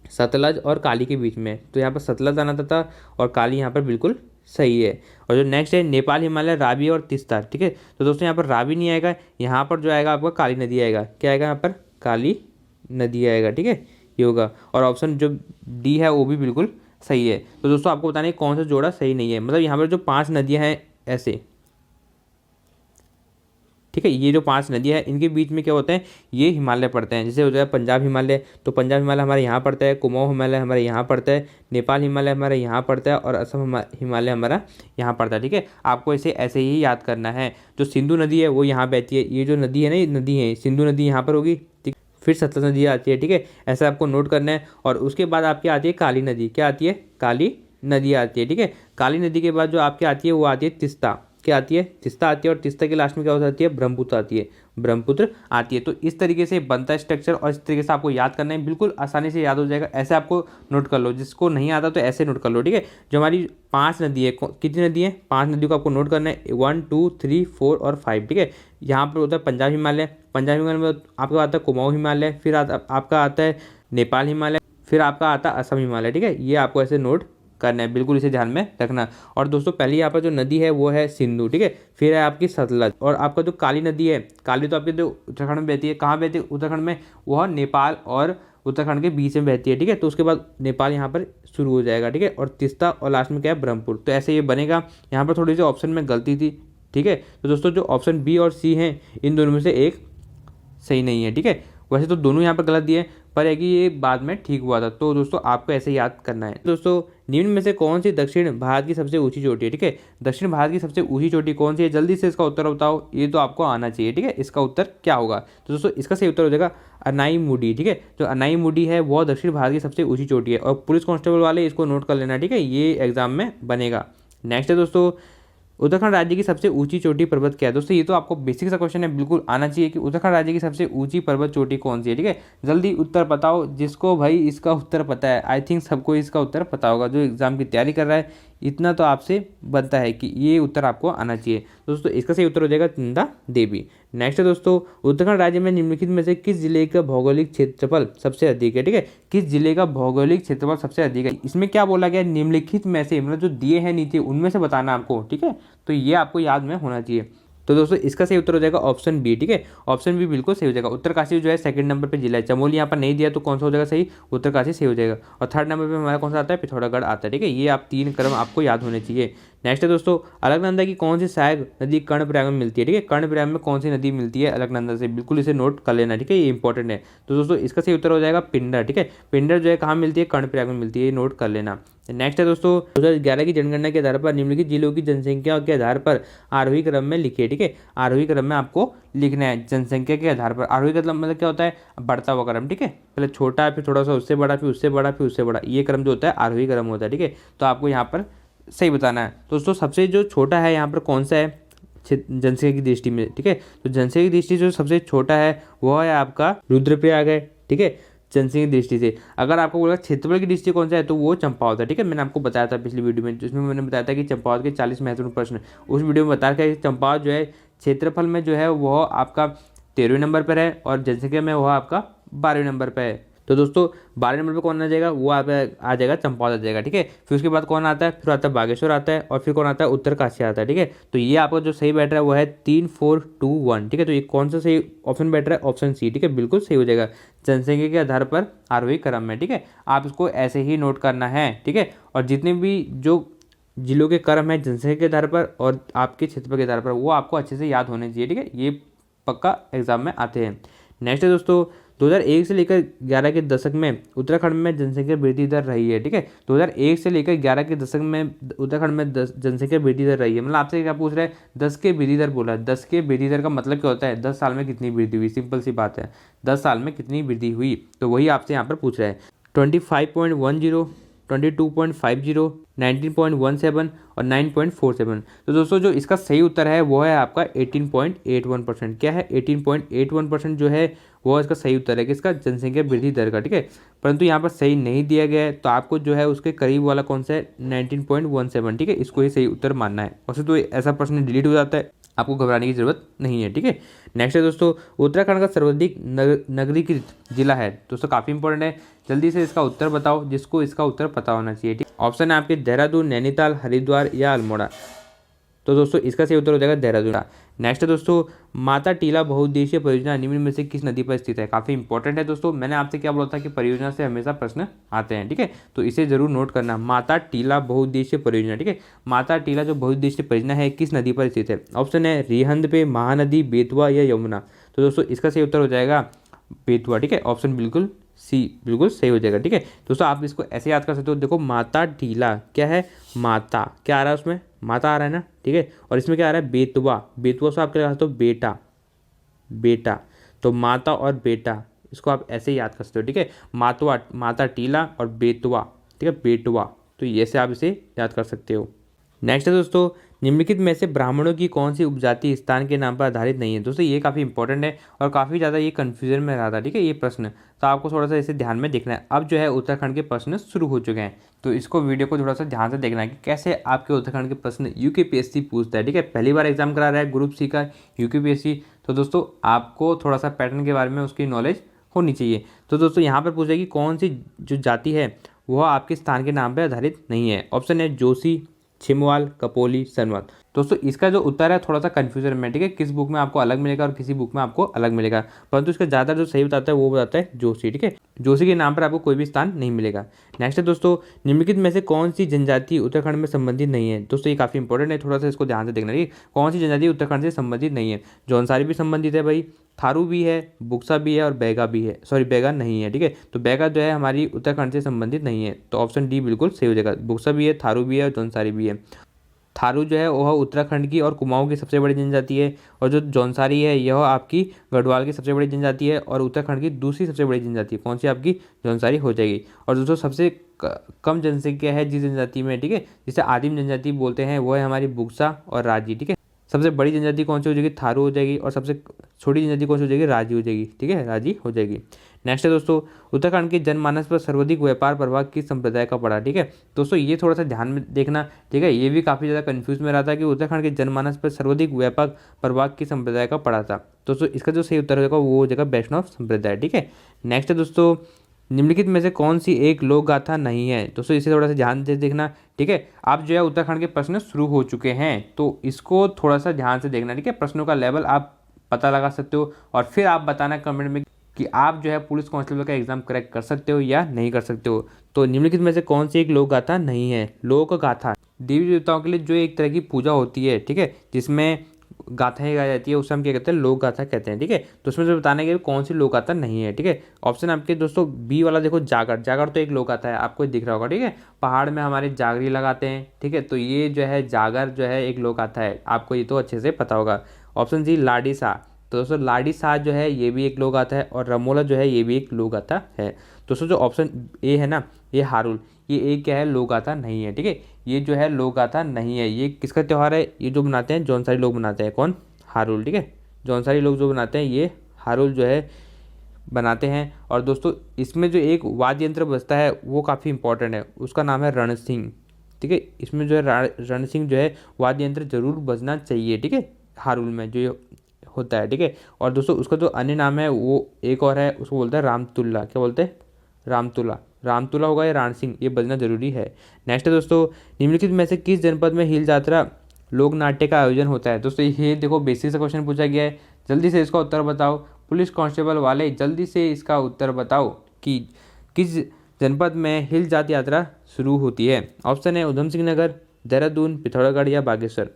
S1: सतलज और काली के बीच में। तो यहाँ पर सतलज आना था और काली यहाँ पर बिल्कुल सही है। और जो नेक्स्ट है नेपाल हिमालय रावी और तीस्ता, ठीक है। तो दोस्तों यहाँ पर रावी नहीं आएगा, यहाँ पर जो आएगा आपका काली नदी आएगा। क्या आएगा यहाँ पर, काली नदी आएगा, ठीक है। ये होगा। और ऑप्शन जो डी है वो भी बिल्कुल सही है। तो दोस्तों आपको बताना है कौन सा जोड़ा सही नहीं है। मतलब यहाँ पर जो 5 नदियाँ हैं ऐसे, ठीक है। ये जो 5 नदियाँ हैं इनके बीच में क्या होता है, ये हिमालय पड़ते हैं। जैसे हो जाए पंजाब हिमालय, तो पंजाब हिमालय हमारे यहाँ पड़ता है, कुमाऊँ हिमालय हमारे यहाँ पड़ता है, नेपाल हिमालय हमारे यहाँ पड़ता है और असम हिमालय हमारा यहाँ पड़ता है। ठीक है, आपको इसे ऐसे ही याद करना है। जो सिंधु नदी है वो यहाँ बहती है, ये जो नदी है ना, ये नदी है सिंधु नदी यहाँ पर होगी, ठीक। फिर सतलज नदी आती है, ठीक है, ऐसा आपको नोट करना है। और उसके बाद आपकी आती है काली नदी, क्या आती है, काली नदी आती है, ठीक है। काली नदी के बाद जो आपकी आती है वो आती है तिस्ता, क्या आती है, तिस्ता आती है। और तिस्ता के लास्ट में क्या हो जाती है, ब्रह्मपुत्र आती है, ब्रह्मपुत्र आती है। तो इस तरीके से बनता है स्ट्रक्चर और इस तरीके से आपको याद करना है, बिल्कुल आसानी से याद हो जाएगा। ऐसे आपको नोट कर लो, जिसको नहीं आता तो ऐसे नोट कर लो, ठीक है। जो हमारी 5 नदी है, कितनी नदी है, 5 नदियों को आपको नोट करना है, 1 2 3 4 और 5, ठीक है। यहाँ पर होता है पंजाब हिमालय, पंजाब हिमालय में आपका आता है कुमाऊँ हिमालय, फिर आपका आता है नेपाल हिमालय, फिर आपका आता है असम हिमालय, ठीक है। ये आपको ऐसे नोट करना है, बिल्कुल इसे ध्यान में रखना। और दोस्तों पहले यहाँ पर जो नदी है वो है सिंधु, ठीक है, फिर है आपकी सतलज, और आपका जो काली नदी है, काली तो आपकी जो उत्तराखंड में बहती है, कहाँ बहती है उत्तराखंड में, वह नेपाल और उत्तराखंड के बीच में बहती है, ठीक है। तो उसके बाद नेपाल यहाँ पर शुरू हो जाएगा, ठीक है, और तिस्ता और लास्ट में क्या है, ब्रह्मपुत्र। तो ऐसे ये बनेगा। यहाँ पर थोड़ी सी ऑप्शन में गलती थी, ठीक है। तो दोस्तों जो ऑप्शन बी और सी हैं इन दोनों में से एक सही नहीं है, ठीक है। वैसे तो दोनों यहाँ पर गलत दिए, पर है कि ये बाद में ठीक हुआ था। तो दोस्तों आपको ऐसे याद करना है। दोस्तों निम्न में से कौन सी दक्षिण भारत की सबसे ऊंची चोटी है, ठीक है। दक्षिण भारत की सबसे ऊंची चोटी कौन सी है, जल्दी से इसका उत्तर बताओ, ये तो आपको आना चाहिए, ठीक है। इसका उत्तर क्या होगा, तो दोस्तों इसका सही उत्तर हो जाएगा अनाईमुडी, ठीक है। जो अनाईमुडी है वो दक्षिण भारत की सबसे ऊंची चोटी है। और पुलिस कांस्टेबल वाले इसको नोट कर लेना, ठीक है, ये एग्जाम में बनेगा। नेक्स्ट है दोस्तों, उत्तराखंड राज्य की सबसे ऊंची चोटी पर्वत क्या है। दोस्तों ये तो आपको बेसिक सा क्वेश्चन है, बिल्कुल आना चाहिए कि उत्तराखंड राज्य की सबसे ऊंची पर्वत चोटी कौन सी है, ठीक है। जल्दी उत्तर बताओ, जिसको भाई इसका उत्तर पता है, आई थिंक सबको इसका उत्तर पता होगा, जो एग्जाम की तैयारी कर रहा है, इतना तो आपसे बनता है कि ये उत्तर आपको आना चाहिए। दोस्तों इसका सही उत्तर हो जाएगा नंदा देवी। नेक्स्ट है दोस्तों, उत्तराखंड राज्य में निम्नलिखित में से किस जिले का भौगोलिक क्षेत्रफल सबसे अधिक है, ठीक है। किस जिले का भौगोलिक क्षेत्रफल सबसे अधिक है, इसमें क्या बोला गया, निम्नलिखित में से, मतलब जो दिए हैं नीचे उनमें से बताना आपको, ठीक है। तो ये आपको याद में होना चाहिए। तो दोस्तों इसका सही उत्तर हो जाएगा ऑप्शन बी, ठीक है। ऑप्शन बी बिल्कुल सही हो जाएगा। उत्तरकाशी जो है सेकंड नंबर पे जिला है, चमोली यहाँ पर नहीं दिया तो कौन सा हो जाएगा सही, उत्तरकाशी सही हो जाएगा। और थर्ड नंबर पे हमारा कौन सा आता है, पिथौरागढ़ आता है, ठीक है। ये आप 3 क्रम आपको याद होने चाहिए। नेक्स्ट है दोस्तों, अलकनंदा की कौन सी सहायक नदी कर्णप्रयाग में मिलती है, ठीक है। कर्णप्रयाग में कौन सी नदी मिलती है अलकनंदा से, बिल्कुल इसे नोट कर लेना, ठीक है, ये इंपॉर्टेंट है। तो दोस्तों इसका सही उत्तर हो जाएगा पिंडर, ठीक है। पिंडर जो है कहाँ मिलती है, कर्णप्रयाग में मिलती है, ये नोट कर लेना। नेक्स्ट है दोस्तों, 2011 की जनगणना के आधार पर निम्नलिखित जिलों की जनसंख्या के आधार पर आरोही क्रम में लिखिए, ठीक है। आरोही क्रम में आपको लिखना है जनसंख्या के आधार पर। आरोही क्रम मतलब क्या होता है, बढ़ता हुआ क्रम, ठीक है। पहले छोटा है, फिर थोड़ा सा उससे बड़ा, फिर उससे बड़ा, फिर उससे बड़ा, ये क्रम जो होता है आरोही क्रम होता है, ठीक है। तो आपको यहाँ पर सही बताना है। दोस्तों सबसे जो छोटा है यहाँ पर कौन सा है जनसंख्या की दृष्टि में, ठीक है। तो जनसंख्या की दृष्टि जो सबसे छोटा है वो है आपका रुद्रप्रयाग है, ठीक है, जनसंख्या की दृष्टि से। अगर आपको बोला क्षेत्रफल की दृष्टि कौन सा है, तो वो चंपावत है, ठीक है। मैंने आपको बताया था पिछली वीडियो में, जिसमें मैंने बताया था कि चंपावत के 40 महत्वपूर्ण प्रश्न, उस वीडियो में बताया कि चंपावत जो है क्षेत्रफल में जो है वह आपका 13वें नंबर पर है और जनसंख्या में वह आपका 12वें नंबर पर है। तो दोस्तों 12वें नंबर पर कौन आ जाएगा, वो आप आ जाएगा चंपावत आ जाएगा, ठीक है। फिर उसके बाद कौन आता है, फिर आता है बागेश्वर आता है, और फिर कौन आता है, उत्तरकाशी आता है, ठीक है। तो ये आपका जो सही बैठ रहा है वो है 3 4 2 1, ठीक है। तो ये कौन सा सही ऑप्शन बैठ रहा है, ऑप्शन सी, ठीक है, बिल्कुल सही हो जाएगा। जनसंख्या के आधार पर आरोही क्रम में, ठीक है। आप इसको ऐसे ही नोट करना है, ठीक है। और जितने भी जो जिलों के क्रम है जनसंख्या के आधार पर और आपके क्षेत्रफल के आधार पर, वो आपको अच्छे से याद होने चाहिए, ठीक है। ये पक्का एग्जाम में आते हैं। नेक्स्ट है दोस्तों, 2001 से लेकर 11 के दशक में उत्तराखंड में जनसंख्या वृद्धि दर रही है, ठीक है। 2001 से लेकर 11 के दशक में उत्तराखंड में जनसंख्या वृद्धि दर रही है। मतलब आपसे क्या पूछ रहा है, 10 के वृद्धि दर बोला है। 10 के वृद्धि दर का मतलब क्या होता है, 10 साल में कितनी वृद्धि हुई, सिंपल सी बात है, 10 साल में कितनी वृद्धि हुई, तो वही आपसे यहाँ पर पूछ रहा है। 25.10, 22.50, 19.17 और 9.47। तो दोस्तों जो इसका सही उत्तर है वो है आपका 18.81%। क्या है, 18.81% जो है वो इसका सही उत्तर है कि इसका जनसंख्या वृद्धि दर का, ठीक है। परंतु यहाँ पर सही नहीं दिया गया है, तो आपको जो है उसके करीब वाला कौन सा है, 19.17, ठीक है, इसको ही सही उत्तर मानना है। वैसे तो ऐसा प्रश्न डिलीट हो जाता है, आपको घबराने की जरूरत नहीं है, ठीक है। नेक्स्ट है दोस्तों, उत्तराखंड का सर्वाधिक नगरीकृत जिला है। दोस्तों काफ़ी इंपॉर्टेंट है, जल्दी से इसका उत्तर बताओ, जिसको इसका उत्तर पता होना चाहिए, ठीक। ऑप्शन है आपके देहरादून, नैनीताल, हरिद्वार या अल्मोड़ा। तो दोस्तों इसका सही उत्तर हो जाएगा देहरादून। नेक्स्ट है दोस्तों, माता टीला बहुउद्देशीय परियोजना निम्न में से किस नदी पर स्थित है। काफ़ी इंपॉर्टेंट है दोस्तों, मैंने आपसे क्या बोला था कि परियोजना से हमेशा प्रश्न आते हैं, ठीक है, तो इसे जरूर नोट करना। माता टीला बहुउद्देशीय परियोजना, ठीक है, माता टीला जो बहुउद्देशीय परियोजना है किस नदी पर स्थित है। ऑप्शन है रिहंद पे, महानदी, बेतवा या यमुना। तो दोस्तों इसका सही उत्तर हो जाएगा बेतवा, ठीक है, ऑप्शन बिल्कुल सी बिल्कुल सही हो जाएगा। ठीक है दोस्तों, आप इसको ऐसे याद कर सकते हो, देखो माता टीला क्या है, माता क्या आ रहा है उसमें, माता आ रहा है ना, ठीक है, और इसमें क्या आ रहा है बेतवा, बेतवा से आप क्या लगा सकते हो बेटा, बेटा, तो माता और बेटा इसको आप ऐसे ही याद कर सकते हो, ठीक है, मातवा, माता टीला और बेतवा, ठीक है, बेटवा, तो ऐसे आप इसे याद कर सकते हो। नेक्स्ट है दोस्तों, निम्नलिखित में से ब्राह्मणों की कौन सी उपजाति स्थान के नाम पर आधारित नहीं है। दोस्तों ये काफ़ी इंपॉर्टेंट है और काफ़ी ज़्यादा ये कन्फ्यूजन में रहा था, ठीक है, ये प्रश्न, तो आपको थोड़ा सा इसे ध्यान में देखना है। अब जो है उत्तराखंड के प्रश्न शुरू हो चुके हैं, तो इसको वीडियो को थोड़ा सा ध्यान से देखना है कि कैसे आपके उत्तराखंड के प्रश्न यूकेपीएससी पूछता है, ठीक है, पहली बार एग्जाम करा रहा है ग्रुप सी का यूकेपीएससी, तो दोस्तों आपको थोड़ा सा पैटर्न के बारे में उसकी नॉलेज होनी चाहिए। तो दोस्तों यहाँ पर पूछा कि कौन सी जो जाति है वह आपके स्थान के नाम पर आधारित नहीं है। ऑप्शन है जोशी, छिमवाल, कपोली, सनवाल। दोस्तों इसका जो उत्तर है थोड़ा सा कन्फ्यूजन में, ठीक है, किस बुक में आपको अलग मिलेगा और किसी बुक में आपको अलग मिलेगा, परंतु इसका ज़्यादा जो सही बताता है वो बताता है जोशी, ठीक है, जोशी के नाम पर आपको कोई भी स्थान नहीं मिलेगा। नेक्स्ट है दोस्तों, निम्नलिखित में से कौन सी जनजाति उत्तराखंड में संबंधित नहीं है। दोस्तों ये काफ़ी इंपॉर्टेंट है, थोड़ा सा इसको ध्यान से देखना, ठीक है, कौन सी जनजाति उत्तराखंड से संबंधित नहीं है। जौनसारी भी संबंधित है भाई, थारू भी है, बुक्सा भी है और बैगा भी है, सॉरी बैगा नहीं है, ठीक है, तो बैगा जो है हमारी उत्तराखंड से संबंधित नहीं है, तो ऑप्शन डी बिल्कुल सही हो जाएगा। बुक्सा भी है, थारू भी है और जौनसारी भी है। थारू जो है वह उत्तराखंड की और कुमाऊं की सबसे बड़ी जनजाति है, और जो जौनसारी है यह आपकी गढ़वाल की सबसे बड़ी जनजाति है, और उत्तराखंड की दूसरी सबसे बड़ी जनजाति कौन सी आपकी जौनसारी हो जाएगी। और दोस्तों सबसे कम जनसंख्या है जिस जनजाति में, ठीक है, जिसे आदिम जनजाति बोलते हैं, वो है हमारी बुक्सा और राजी, ठीक है, सबसे बड़ी जनजाति कौन सी हो जाएगी, थारू हो जाएगी, और सबसे छोटी जनजाति कौन सी हो जाएगी, राजी हो जाएगी, ठीक है, राजी हो जाएगी। नेक्स्ट है दोस्तों, उत्तराखंड के जनमानस पर सर्वाधिक व्यापार प्रभाव किस संप्रदाय का पड़ा, ठीक है, दोस्तों ये थोड़ा सा ध्यान में देखना, ठीक है, ये भी काफ़ी ज़्यादा कंफ्यूज में रहा था कि उत्तराखंड के जनमानस पर सर्वाधिक व्यापक प्रभाव किस संप्रदाय का पड़ा था। दोस्तों इसका जो सही उत्तर होगा वो हो जाएगा वैष्णव संप्रदाय, ठीक है। नेक्स्ट है दोस्तों, निम्नलिखित में से कौन सी एक लोक गाथा नहीं है। दोस्तों इसे थोड़ा सा ध्यान से देखना, ठीक है, आप जो है उत्तराखंड के प्रश्न शुरू हो चुके हैं, तो इसको थोड़ा सा ध्यान से देखना, ठीक है, प्रश्नों का लेवल आप पता लगा सकते हो और फिर आप बताना कमेंट में कि आप जो है पुलिस कांस्टेबल का एग्जाम क्रैक कर सकते हो या नहीं कर सकते हो। तो निम्नलिखित में से कौन सी एक लोक गाथा नहीं है। लोक गाथा देवी देवताओं के लिए जो एक तरह की पूजा होती है, ठीक है, जिसमें गाथाएं गाई जाती है, उसे हम क्या कहते हैं, लोक गाथा कहते हैं, ठीक है, तो उसमें से बताने के कौन सी लोक गाथा नहीं है, ठीक है। ऑप्शन आपके दोस्तों बी वाला देखो, जागर, जागर तो एक लोक गाथा है, आपको दिख रहा होगा, ठीक है, पहाड़ में हमारे जागरी लगाते हैं, ठीक है, तो ये जो है जागर जो है एक लोक गाथा है, आपको ये तो अच्छे से पता होगा। ऑप्शन सी लाडी सा, तो दोस्तों लाडी सा जो है ये भी एक लोक गाथा है, और रमोला जो है ये भी एक लोक गाथा है। दोस्तों जो ऑप्शन ए है ना, ये हारुल, ये एक क्या है, लोक गाथा नहीं है, ठीक है, ये जो है लोक गाथा नहीं है। ये किसका त्यौहार है, ये जो बनाते हैं जौनसारी लोग बनाते हैं, कौन, हारुल, ठीक है, जौनसारी लोग जो बनाते हैं ये हारुल जो है बनाते हैं। और दोस्तों इसमें जो एक वाद्य यंत्र बजता है वो काफ़ी इंपॉर्टेंट है, उसका नाम है रणसिंह, ठीक है, इसमें जो है रणसिंह जो है वाद्य यंत्र जरूर बजना चाहिए, ठीक है, हारुल में जो होता है, ठीक है। और दोस्तों उसका जो अन्य नाम है वो एक और है, उसको बोलते हैं रामतुल्ला, क्या बोलते हैं, रामतुल्ला, रामतुल्ला होगा या राण सिंह, ये बजना जरूरी है। नेक्स्ट है दोस्तों, निम्नलिखित में से किस जनपद में हिल यात्रा लोक नाट्य का आयोजन होता है। दोस्तों ये देखो बेसिक सा क्वेश्चन पूछा गया है, जल्दी से इसका उत्तर बताओ, पुलिस कांस्टेबल वाले जल्दी से इसका उत्तर बताओ कि किस जनपद में हिल जात यात्रा शुरू होती है। ऑप्शन है उधम सिंह नगर, देहरादून, पिथौरागढ़ या बागेश्वर।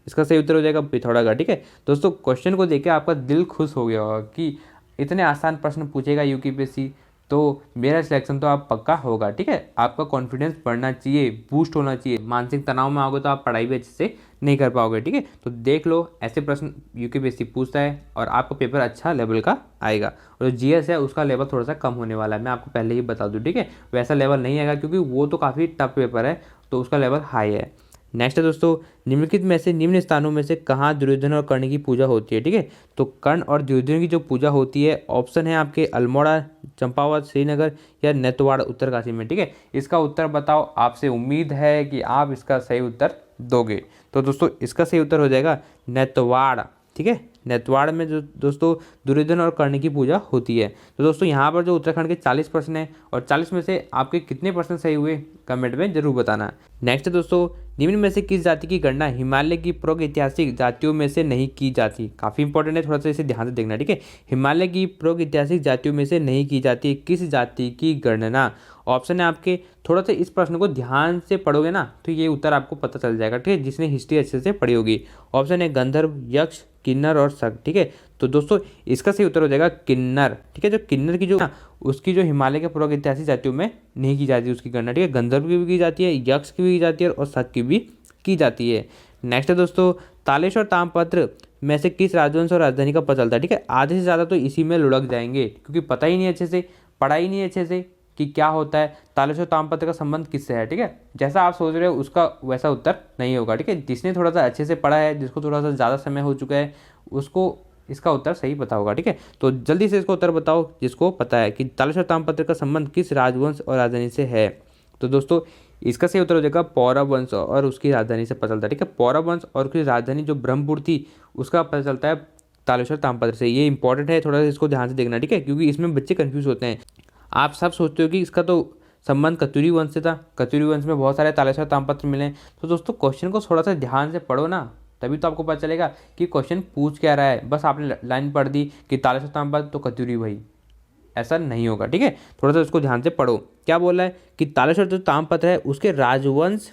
S1: इसका सही उत्तर हो जाएगा पिथौरागढ़, ठीक है। दोस्तों क्वेश्चन को देख के आपका दिल खुश हो गया होगा कि इतने आसान प्रश्न पूछेगा यूकेपीएससी, तो मेरा सिलेक्शन तो आप पक्का होगा, ठीक है। आपका कॉन्फिडेंस बढ़ना चाहिए, बूस्ट होना चाहिए, मानसिक तनाव में आओगे तो आप पढ़ाई भी अच्छे से नहीं कर पाओगे, ठीक है। तो देख लो ऐसे प्रश्न यूकेपीएससी पूछता है और आपका पेपर अच्छा लेवल का आएगा, और जो जीएस है उसका लेवल थोड़ा सा कम होने वाला है, मैं आपको पहले ही बता दूँ, ठीक है, वैसा लेवल नहीं आएगा क्योंकि वो तो काफ़ी टफ पेपर है, तो उसका लेवल हाई है। नेक्स्ट है दोस्तों, निम्नलिखित में से निम्न स्थानों में से कहाँ दुर्योधन और कर्ण की पूजा होती है, ठीक है। तो कर्ण और दुर्योधन की जो पूजा होती है, ऑप्शन है आपके अल्मोड़ा, चंपावत, श्रीनगर या नेतवाड़ उत्तरकाशी में, ठीक है। इसका उत्तर बताओ, आपसे उम्मीद है कि आप इसका सही उत्तर दोगे। तो दोस्तों इसका सही उत्तर हो जाएगा नेतवाड़, ठीक है, नेतवाड़ में जो दोस्तों दुर्योधन और कर्ण की पूजा होती है। तो दोस्तों यहाँ पर जो उत्तराखंड के 40 प्रश्न हैं और 40 में से आपके कितने प्रश्न सही हुए कमेंट में जरूर बताना। नेक्स्ट है दोस्तों, निम्न में से किस जाति की गणना हिमालय की प्रागैतिहासिक जातियों में से नहीं की जाती। काफ़ी इंपॉर्टेंट है, थोड़ा सा इसे ध्यान से देखना, ठीक है। हिमालय की प्रागैतिहासिक जातियों में से नहीं की जाती किस जाति की गणना। ऑप्शन है आपके, थोड़ा सा इस प्रश्न को ध्यान से पढ़ोगे ना तो ये उत्तर आपको पता चल जाएगा, ठीक है, जिसने हिस्ट्री अच्छे से पढ़ी होगी। ऑप्शन है गंधर्व, यक्ष, किन्नर और शक, ठीक है। तो दोस्तों इसका सही उत्तर हो जाएगा किन्नर, ठीक है। जो किन्नर की जो उसकी जो हिमालय के प्रागैतिहासिक जातियों में नहीं की जाती उसकी गणना, ठीक है। गंधर्व की भी की जाती है, यक्ष की भी की जाती है और शक की भी की जाती है। नेक्स्ट है दोस्तों, तालेश्वर ताम्रपत्र में से किस राजवंश और राजधानी का पता चलता है, ठीक है। आधे से ज़्यादा तो इसी में लुढ़क जाएंगे क्योंकि पता ही नहीं अच्छे से, पढ़ा ही नहीं अच्छे से कि क्या होता है, तालेश्वर ताम्रपत्र का संबंध किससे है, ठीक है। जैसा आप सोच रहे हो उसका वैसा उत्तर नहीं होगा, ठीक है। जिसने थोड़ा सा अच्छे से पढ़ा है, जिसको थोड़ा सा ज़्यादा समय हो चुका है, उसको इसका उत्तर सही पता होगा, ठीक है। तो जल्दी से इसको उत्तर बताओ जिसको पता है कि तालेश्वर ताम्रपत्र का संबंध किस राजवंश और राजधानी से है। तो दोस्तों इसका सही उत्तर हो जाएगा पौरव वंश और उसकी राजधानी से पता चलता है, ठीक है। पौरव वंश और उसकी राजधानी जो ब्रह्मपुर थी उसका पता चलता है तालेश्वर ताम्रपत्र से। ये इंपॉर्टेंट है, थोड़ा सा इसको ध्यान से देखना, ठीक है, क्योंकि इसमें बच्चे कंफ्यूज होते हैं। आप सब सोचते हो कि इसका तो संबंध कत्यूरी वंश से था, कत्यूरी वंश में बहुत सारे तालेश्वर ताम्रपत्र मिले। तो दोस्तों क्वेश्चन को थोड़ा सा ध्यान से पढ़ो ना, तभी तो आपको पता चलेगा कि क्वेश्चन पूछ क्या रहा है। बस आपने लाइन पढ़ दी कि तालेश्वर ताम्रपत्र तो कत्यूरी, भाई ऐसा नहीं होगा, ठीक है। थोड़ा सा इसको ध्यान से पढ़ो। क्या बोल रहा है कि तालेश्वर जो ताम्रपत्र है उसके राजवंश,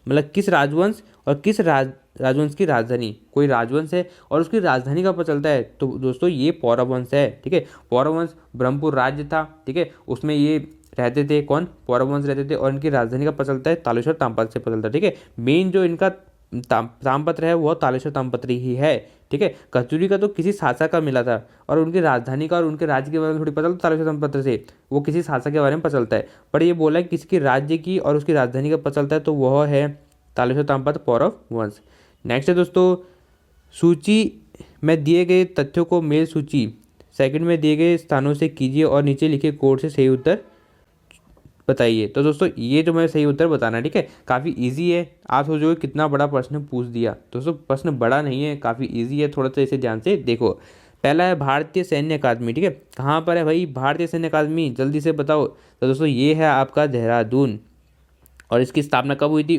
S1: मतलब किस राजवंश और किस राजवंश की राजधानी, कोई राजवंश है और उसकी राजधानी का पता चलता है। तो दोस्तों ये पौरव वंश है, ठीक है। पौरव वंश ब्रह्मपुर राज्य था, ठीक है, उसमें ये रहते थे, कौन, पौरव वंश रहते थे, और इनकी राजधानी का पता चलता है तालेश्वर ताम्रपत्र से पता चलता है, ठीक है। मेन जो इनका ताम्रपत्र है वो तालेश्वर ताम्रपत्र ही है, ठीक है। कत्यूरी का तो किसी शासक का मिला था और उनकी राजधानी का और उनके राज्य के बारे में थोड़ी पता चलता तालेश्वर ताम्रपत्र से, वो किसी शासक के बारे में पता चलता है। पर ये बोला है किसी राज्य की और उसकी राजधानी का पता चलता है, तो वह है तालेश्वर ताम्रपत्र पौरव वंश। नेक्स्ट है दोस्तों, सूची में दिए गए तथ्यों को मेल सूची सेकंड में दिए गए स्थानों से कीजिए और नीचे लिखे कोड से सही उत्तर बताइए। तो दोस्तों ये जो मैं सही उत्तर बताना है, ठीक है, काफ़ी इजी है। आप सोचोगे कितना बड़ा प्रश्न पूछ दिया, दोस्तों प्रश्न बड़ा नहीं है, काफ़ी इजी है, थोड़ा सा इसे ध्यान से देखो। पहला है भारतीय सैन्य अकादमी, ठीक है। कहाँ पर है भाई भारतीय सैन्य अकादमी, जल्दी से बताओ। तो दोस्तों ये है आपका देहरादून। और इसकी स्थापना कब हुई थी,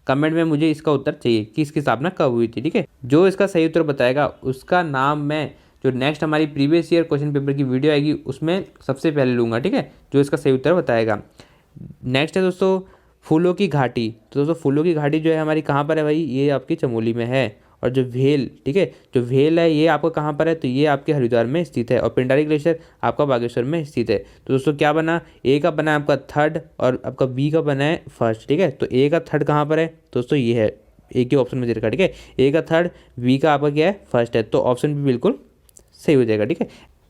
S1: कमेंट में मुझे इसका उत्तर चाहिए कि इसकी स्थापना कब हुई थी, ठीक है। जो इसका सही उत्तर बताएगा उसका नाम मैं जो नेक्स्ट हमारी प्रीवियस ईयर क्वेश्चन पेपर की वीडियो आएगी उसमें सबसे पहले लूँगा, ठीक है, जो इसका सही उत्तर बताएगा। नेक्स्ट है दोस्तों फूलों की घाटी। तो दोस्तों फूलों की घाटी जो है हमारी कहाँ पर है भाई, ये आपकी चमोली में है। और जो भेल, ठीक है, जो भेल है ये आपका कहाँ पर है, तो ये आपके हरिद्वार में स्थित है। और पिंडारी ग्लेशियर आपका बागेश्वर में स्थित है। तो दोस्तों क्या बना, ए का बना है आपका थर्ड और आपका बी का बना है फर्स्ट, ठीक है। तो ए का थर्ड कहाँ पर है दोस्तों, ये है ए के ऑप्शन में दे रखा है, ठीक है। ए का थर्ड, बी का आपका क्या है फर्स्ट है, तो ऑप्शन भी बिल्कुल सही हो जाएगा, ठीक है।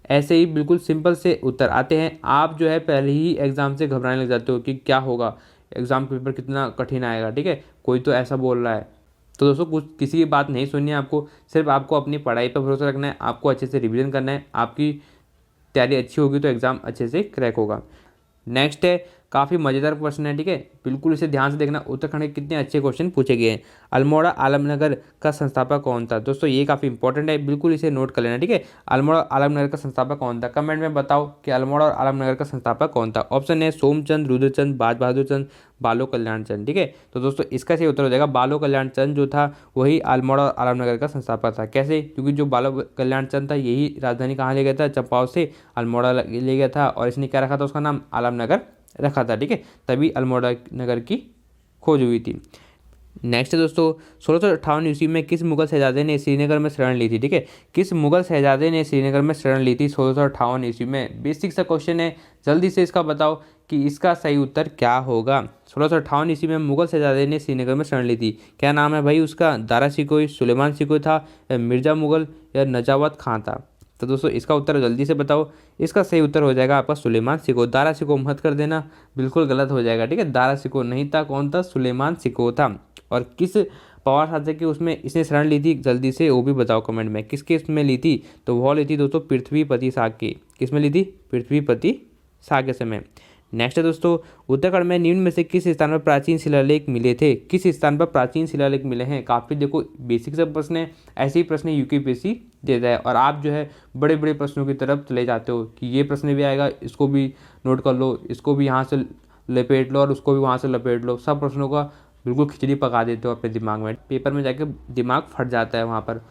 S1: ऐसे ही बिल्कुल सिंपल से उत्तर आते हैं। आप जो है पहले ही एग्ज़ाम से घबराने लग जाते हो कि क्या होगा, एग्ज़ाम पेपर कितना कठिन आएगा, ठीक है, कोई तो ऐसा बोल रहा है। तो दोस्तों कुछ किसी की बात नहीं सुननी है आपको, सिर्फ आपको अपनी पढ़ाई पर भरोसा रखना है, आपको अच्छे से रिवीजन करना है। आपकी तैयारी अच्छी होगी तो एग्ज़ाम अच्छे से क्रैक होगा। नेक्स्ट है काफ़ी मज़ेदार क्वेश्चन है, ठीक है, बिल्कुल इसे ध्यान से देखना। उत्तराखंड के कितने अच्छे क्वेश्चन पूछे गए हैं। अल्मोड़ा आलमनगर का संस्थापक कौन था, दोस्तों ये काफ़ी इंपॉर्टेंट है, बिल्कुल इसे नोट कर लेना, ठीक है। अल्मोड़ा आलमनगर का संस्थापक कौन था, कमेंट में बताओ कि अल्मोड़ा और आलमनगर का संस्थापक कौन था। ऑप्शन है सोमचंद, रुद्रचंद, बाज बहादुर चंद, बालो कल्याण चंद, ठीक है। तो दोस्तों इसका सही उत्तर हो जाएगा बालो कल्याण चंद जो था वही अल्मोड़ा और आलमनगर का संस्थापक था। कैसे, क्योंकि जो बालो कल्याण चंद था यही राजधानी कहाँ ले गया था, चंपाव से अल्मोड़ा ले गया था और इसने क्या रखा था, उसका नाम आलमनगर रखा था, ठीक है, तभी अल्मोड़ा नगर की खोज हुई थी। नेक्स्ट है दोस्तों 1658 ईस्वी में किस मुगल शहजादे ने श्रीनगर में शरण ली थी, ठीक है। किस मुगल शहजादे ने श्रीनगर में शरण ली थी 1658 ईस्वी में। बेसिक सा क्वेश्चन है, जल्दी से इसका बताओ कि इसका सही उत्तर क्या होगा। 1658 ईस्वी में मुगल शहजादे ने श्रीनगर में शरण ली थी, क्या नाम है भाई उसका, दारा सिकोई, सुलेमान सिकोई था, मिर्जा मुगल या नजावत खां था। तो दोस्तों इसका उत्तर जल्दी से बताओ। इसका सही उत्तर हो जाएगा आपका सुलेमान सिको। दारा सिको मत कर देना, बिल्कुल गलत हो जाएगा, ठीक है। दारा सिको नहीं था, कौन था, सुलेमान सिको था। और किस पवार शासक की उसमें इसने शरण ली थी, जल्दी से वो भी बताओ कमेंट में, किसके इसमें ली थी। तो वो ली थी दोस्तों पृथ्वीपति शाह की। किस में ली थी, पृथ्वीपति शाह के समय। नेक्स्ट है दोस्तों उत्तराखंड में निम्न में से किस स्थान पर प्राचीन शिलालेख मिले थे, किस स्थान पर प्राचीन शिलालेख मिले हैं। काफ़ी देखो बेसिक से प्रश्न है, ऐसे ही प्रश्न यूपीएससी देता है और आप जो है बड़े बड़े प्रश्नों की तरफ चले जाते हो कि ये प्रश्न भी आएगा, इसको भी नोट कर लो, इसको भी यहाँ से लपेट लो और उसको भी वहाँ से लपेट लो। सब प्रश्नों का बिल्कुल खिचड़ी पका देते हो अपने दिमाग में, पेपर में जाके दिमाग फट जाता है वहाँ पर,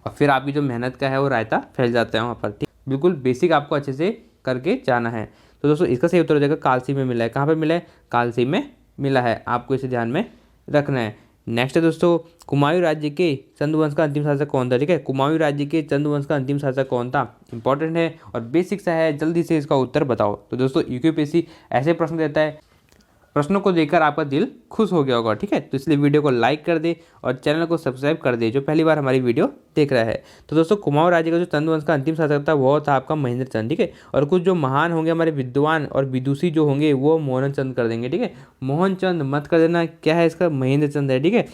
S1: और फिर आपकी जो मेहनत का है वो रायता फैल जाता है वहाँ पर। ठीक, बिल्कुल बेसिक आपको अच्छे से करके जाना है। तो दोस्तों इसका सही उत्तर हो जाएगा कालसी में मिला है। कहाँ पर मिला है? कालसी में मिला है, आपको इसे ध्यान में रखना है। नेक्स्ट है दोस्तों, कुमायूं राज्य के चंदुवंश का अंतिम शासक कौन था? ठीक है, कुमायूं राज्य के चंदुवंश का अंतिम शासक कौन था? इंपॉर्टेंट है और बेसिक सा है, जल्दी से इसका उत्तर बताओ। तो दोस्तों यूपीएससी ऐसे प्रश्न देता है, प्रश्नों को देखकर आपका दिल खुश हो गया होगा। ठीक है, तो इसलिए वीडियो को लाइक कर दे और चैनल को सब्सक्राइब कर दे जो पहली बार हमारी वीडियो देख रहा है। तो दोस्तों कुमाऊं राज्य का जो चंद्रवंश का अंतिम शासक था वो था आपका महेंद्र चंद। ठीक है, और कुछ जो महान होंगे हमारे विद्वान और विदुषी जो होंगे वो मोहन चंद कर देंगे। ठीक है, मोहन चंद मत कर देना, क्या है इसका? महेंद्र चंद है। ठीक है,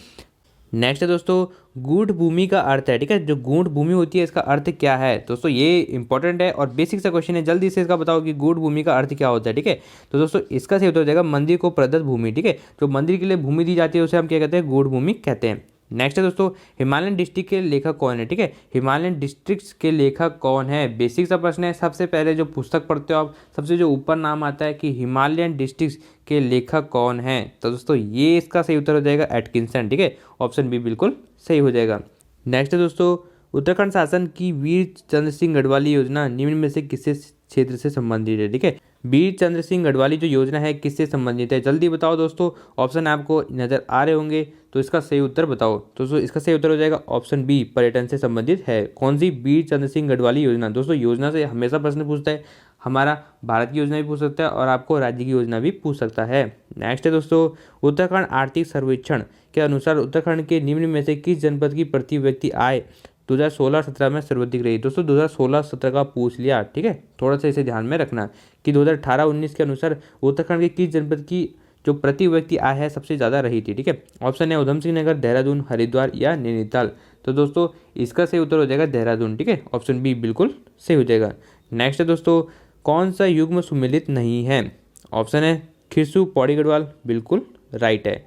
S1: नेक्स्ट है दोस्तों, गूढ़ भूमि का अर्थ है। ठीक है, जो गूढ़ भूमि होती है इसका अर्थ क्या है? दोस्तों ये इंपॉर्टेंट है और बेसिक सा क्वेश्चन है, जल्दी से इसका बताओ कि गूढ़ भूमि का अर्थ क्या होता है। ठीक है, तो दोस्तों इसका सही उत्तर हो जाएगा मंदिर को प्रदत्त भूमि। ठीक है, जो मंदिर के लिए भूमि दी जाती है उसे हम क्या कहते हैं? गूढ़ भूमि कहते हैं। नेक्स्ट है दोस्तों, हिमालयन डिस्ट्रिक्ट के लेखक कौन है? ठीक है, हिमालयन डिस्ट्रिक्ट्स के लेखक कौन है? बेसिक सा प्रश्न है। सबसे पहले जो पुस्तक पढ़ते हो आप, सबसे जो ऊपर नाम आता है कि हिमालयन डिस्ट्रिक्ट्स के लेखक कौन है, तो दोस्तों ये इसका सही उत्तर हो जाएगा एटकिंसन। ठीक है, ऑप्शन बी बिल्कुल सही हो जाएगा। नेक्स्ट है दोस्तों, उत्तराखंड शासन की वीर चंद्र सिंह गढ़वाली योजना निम्न में से किससे क्षेत्र से संबंधित है? ठीक है, वीर चंद्र सिंह गढ़वाली जो योजना है किससे संबंधित है? जल्दी बताओ दोस्तों, ऑप्शन आपको नजर आ रहे होंगे, तो इसका सही उत्तर बताओ। तो दोस्तों इसका सही उत्तर हो जाएगा ऑप्शन बी, पर्यटन से संबंधित है। कौन सी? वीर चंद्र सिंह गढ़वाली योजना। दोस्तों योजना से हमेशा प्रश्न पूछता है, हमारा भारत की योजना भी पूछ सकता है और आपको राज्य की योजना भी पूछ सकता है। नेक्स्ट है दोस्तों, उत्तराखंड आर्थिक सर्वेक्षण के अनुसार उत्तराखंड के निम्न में से किस जनपद की प्रति व्यक्ति आय 2016-17 में सर्वाधिक रही? दोस्तों 2016-17 का पूछ लिया। ठीक है, थोड़ा सा इसे ध्यान में रखना कि 2018-19 के अनुसार उत्तराखंड के किस जनपद की जो प्रति व्यक्ति आय है सबसे ज़्यादा रही थी। ठीक है, ऑप्शन है उधम सिंह नगर, देहरादून, हरिद्वार या नैनीताल। तो दोस्तों इसका सही उत्तर हो जाएगा देहरादून। ठीक है, ऑप्शन बी बिल्कुल सही हो जाएगा। नेक्स्ट है दोस्तों, कौन सा युग्म सुमेलित नहीं है? ऑप्शन है खिरसू पौड़ी गढ़वाल, बिल्कुल राइट है।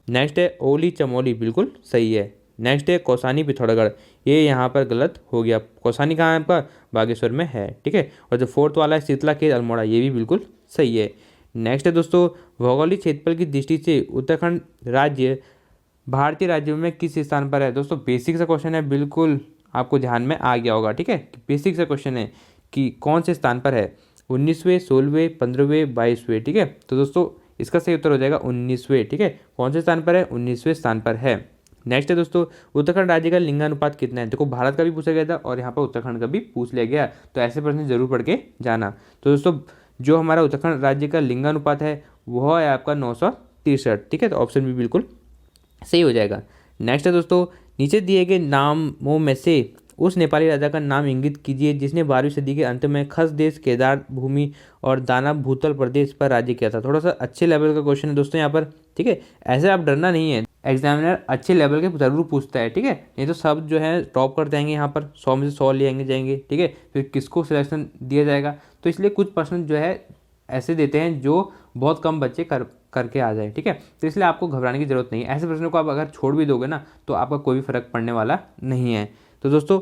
S1: नेक्स्ट है ओली चमोली, बिल्कुल सही है। नेक्स्ट है कौसानी पिथौरागढ़, ये यहाँ पर गलत हो गया। कौसानी कहाँ है आपका? बागेश्वर में है। ठीक है, और जो फोर्थ वाला है शीतला खेत अल्मोड़ा, ये भी बिल्कुल सही है। नेक्स्ट है दोस्तों, भौगोलिक क्षेत्रफल की दृष्टि से उत्तराखंड राज्य भारतीय राज्यों में किस स्थान पर है? दोस्तों बेसिक सा क्वेश्चन है, बिल्कुल आपको ध्यान में आ गया होगा। ठीक है, बेसिक सा क्वेश्चन है कि कौन से स्थान पर है, 19वें, 16वें, 15वें, 22वें। ठीक है, तो दोस्तों इसका सही उत्तर हो जाएगा 19वें। ठीक है, कौन से स्थान पर है? 19वें स्थान पर है। नेक्स्ट है दोस्तों, उत्तराखंड राज्य का लिंगानुपात कितना है? देखो भारत का भी पूछा गया था और यहाँ पर उत्तराखंड का भी पूछ लिया गया, तो ऐसे प्रश्न जरूर पढ़ के जाना। तो दोस्तों जो हमारा उत्तराखंड राज्य का लिंगानुपात है वह है आपका 963। ठीक है, तो ऑप्शन भी बिल्कुल सही हो जाएगा। नेक्स्ट है दोस्तों, नीचे दिए गए नामों में से उस नेपाली राजा का नाम इंगित कीजिए जिसने 12वीं सदी के अंत में खस देश, केदार भूमि और दाना भूतल प्रदेश पर राज्य किया था। थोड़ा सा अच्छे लेवल का क्वेश्चन है दोस्तों यहाँ पर। ठीक है, ऐसे आप डरना नहीं है, एग्जामिनर अच्छे लेवल के जरूर पूछता है। ठीक है, नहीं तो सब जो है टॉप कर जाएंगे, यहाँ पर 100 में से 100 ले जाएंगे। ठीक है, फिर किसको सिलेक्शन दिया जाएगा? तो इसलिए कुछ प्रश्न जो है ऐसे देते हैं जो बहुत कम बच्चे करके आ जाए। ठीक है, तो इसलिए आपको घबराने की जरूरत नहीं है। ऐसे प्रश्नों को आप अगर छोड़ भी दोगे ना तो आपका कोई भी फर्क पड़ने वाला नहीं है। तो दोस्तों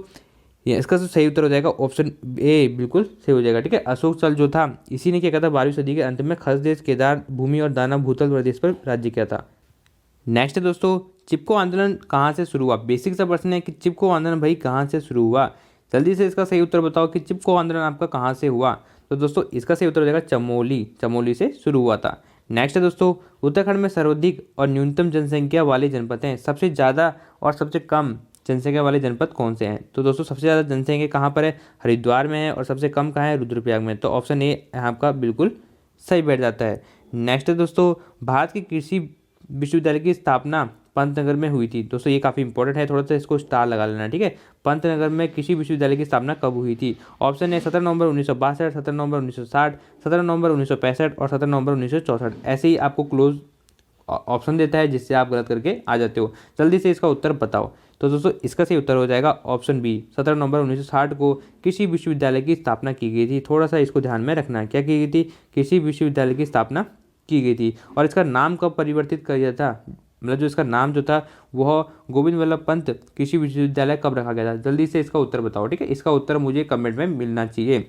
S1: ये इसका तो सही उत्तर हो जाएगा ऑप्शन ए, बिल्कुल सही हो जाएगा। ठीक है, अशोक चल जो था इसी ने क्या किया था? 12वीं सदी के अंत में खस देश, केदार भूमि और दाना भूतल प्रदेश पर राज्य किया था। नेक्स्ट है दोस्तों, चिपको आंदोलन कहाँ से शुरू हुआ? बेसिक सा प्रश्न है कि चिपको आंदोलन भाई कहाँ से शुरू हुआ? जल्दी से इसका सही उत्तर बताओ कि चिपको आंदोलन आपका कहाँ से हुआ? तो दोस्तों इसका सही उत्तर हो जाएगा चमोली से शुरू हुआ था। नेक्स्ट है दोस्तों, उत्तराखंड में सर्वाधिक और न्यूनतम जनसंख्या वाले जनपद हैं, सबसे ज़्यादा और सबसे कम जनसंख्या वाले जनपद कौन से हैं? तो दोस्तों सबसे ज़्यादा जनसंख्या कहाँ पर है? हरिद्वार में है, और सबसे कम कहाँ है? रुद्रप्रयाग में। तो ऑप्शन ए यहाँ का बिल्कुल सही बैठ जाता है। नेक्स्ट है दोस्तों, भारत की कृषि विश्वविद्यालय की स्थापना पंतनगर में हुई थी। दोस्तों ये काफ़ी इंपॉर्टेंट है, थोड़ा सा इसको स्टार लगा लेना। ठीक है, पंतनगर में कृषि विश्वविद्यालय की स्थापना कब हुई थी? ऑप्शन है 17 नवंबर 1962, 17 नवंबर 1960, 17 नवंबर 1965 और 17 नवंबर 1964। ऐसे ही आपको क्लोज ऑप्शन देता है जिससे आप गलत करके आ जाते हो। जल्दी से इसका उत्तर बताओ। तो दोस्तों इसका सही उत्तर हो जाएगा ऑप्शन बी, 17 नवंबर 1960 को कृषि विश्वविद्यालय की स्थापना की गई थी। थोड़ा सा इसको ध्यान में रखना, क्या की गई थी? कृषि विश्वविद्यालय की स्थापना की गई थी। और इसका नाम कब परिवर्तित कर दिया था? मतलब जो इसका नाम जो था वह गोविंद वल्लभ पंत कृषि विश्वविद्यालय कब रखा गया था? जल्दी से इसका उत्तर बताओ। ठीक है, इसका उत्तर मुझे कमेंट में मिलना चाहिए।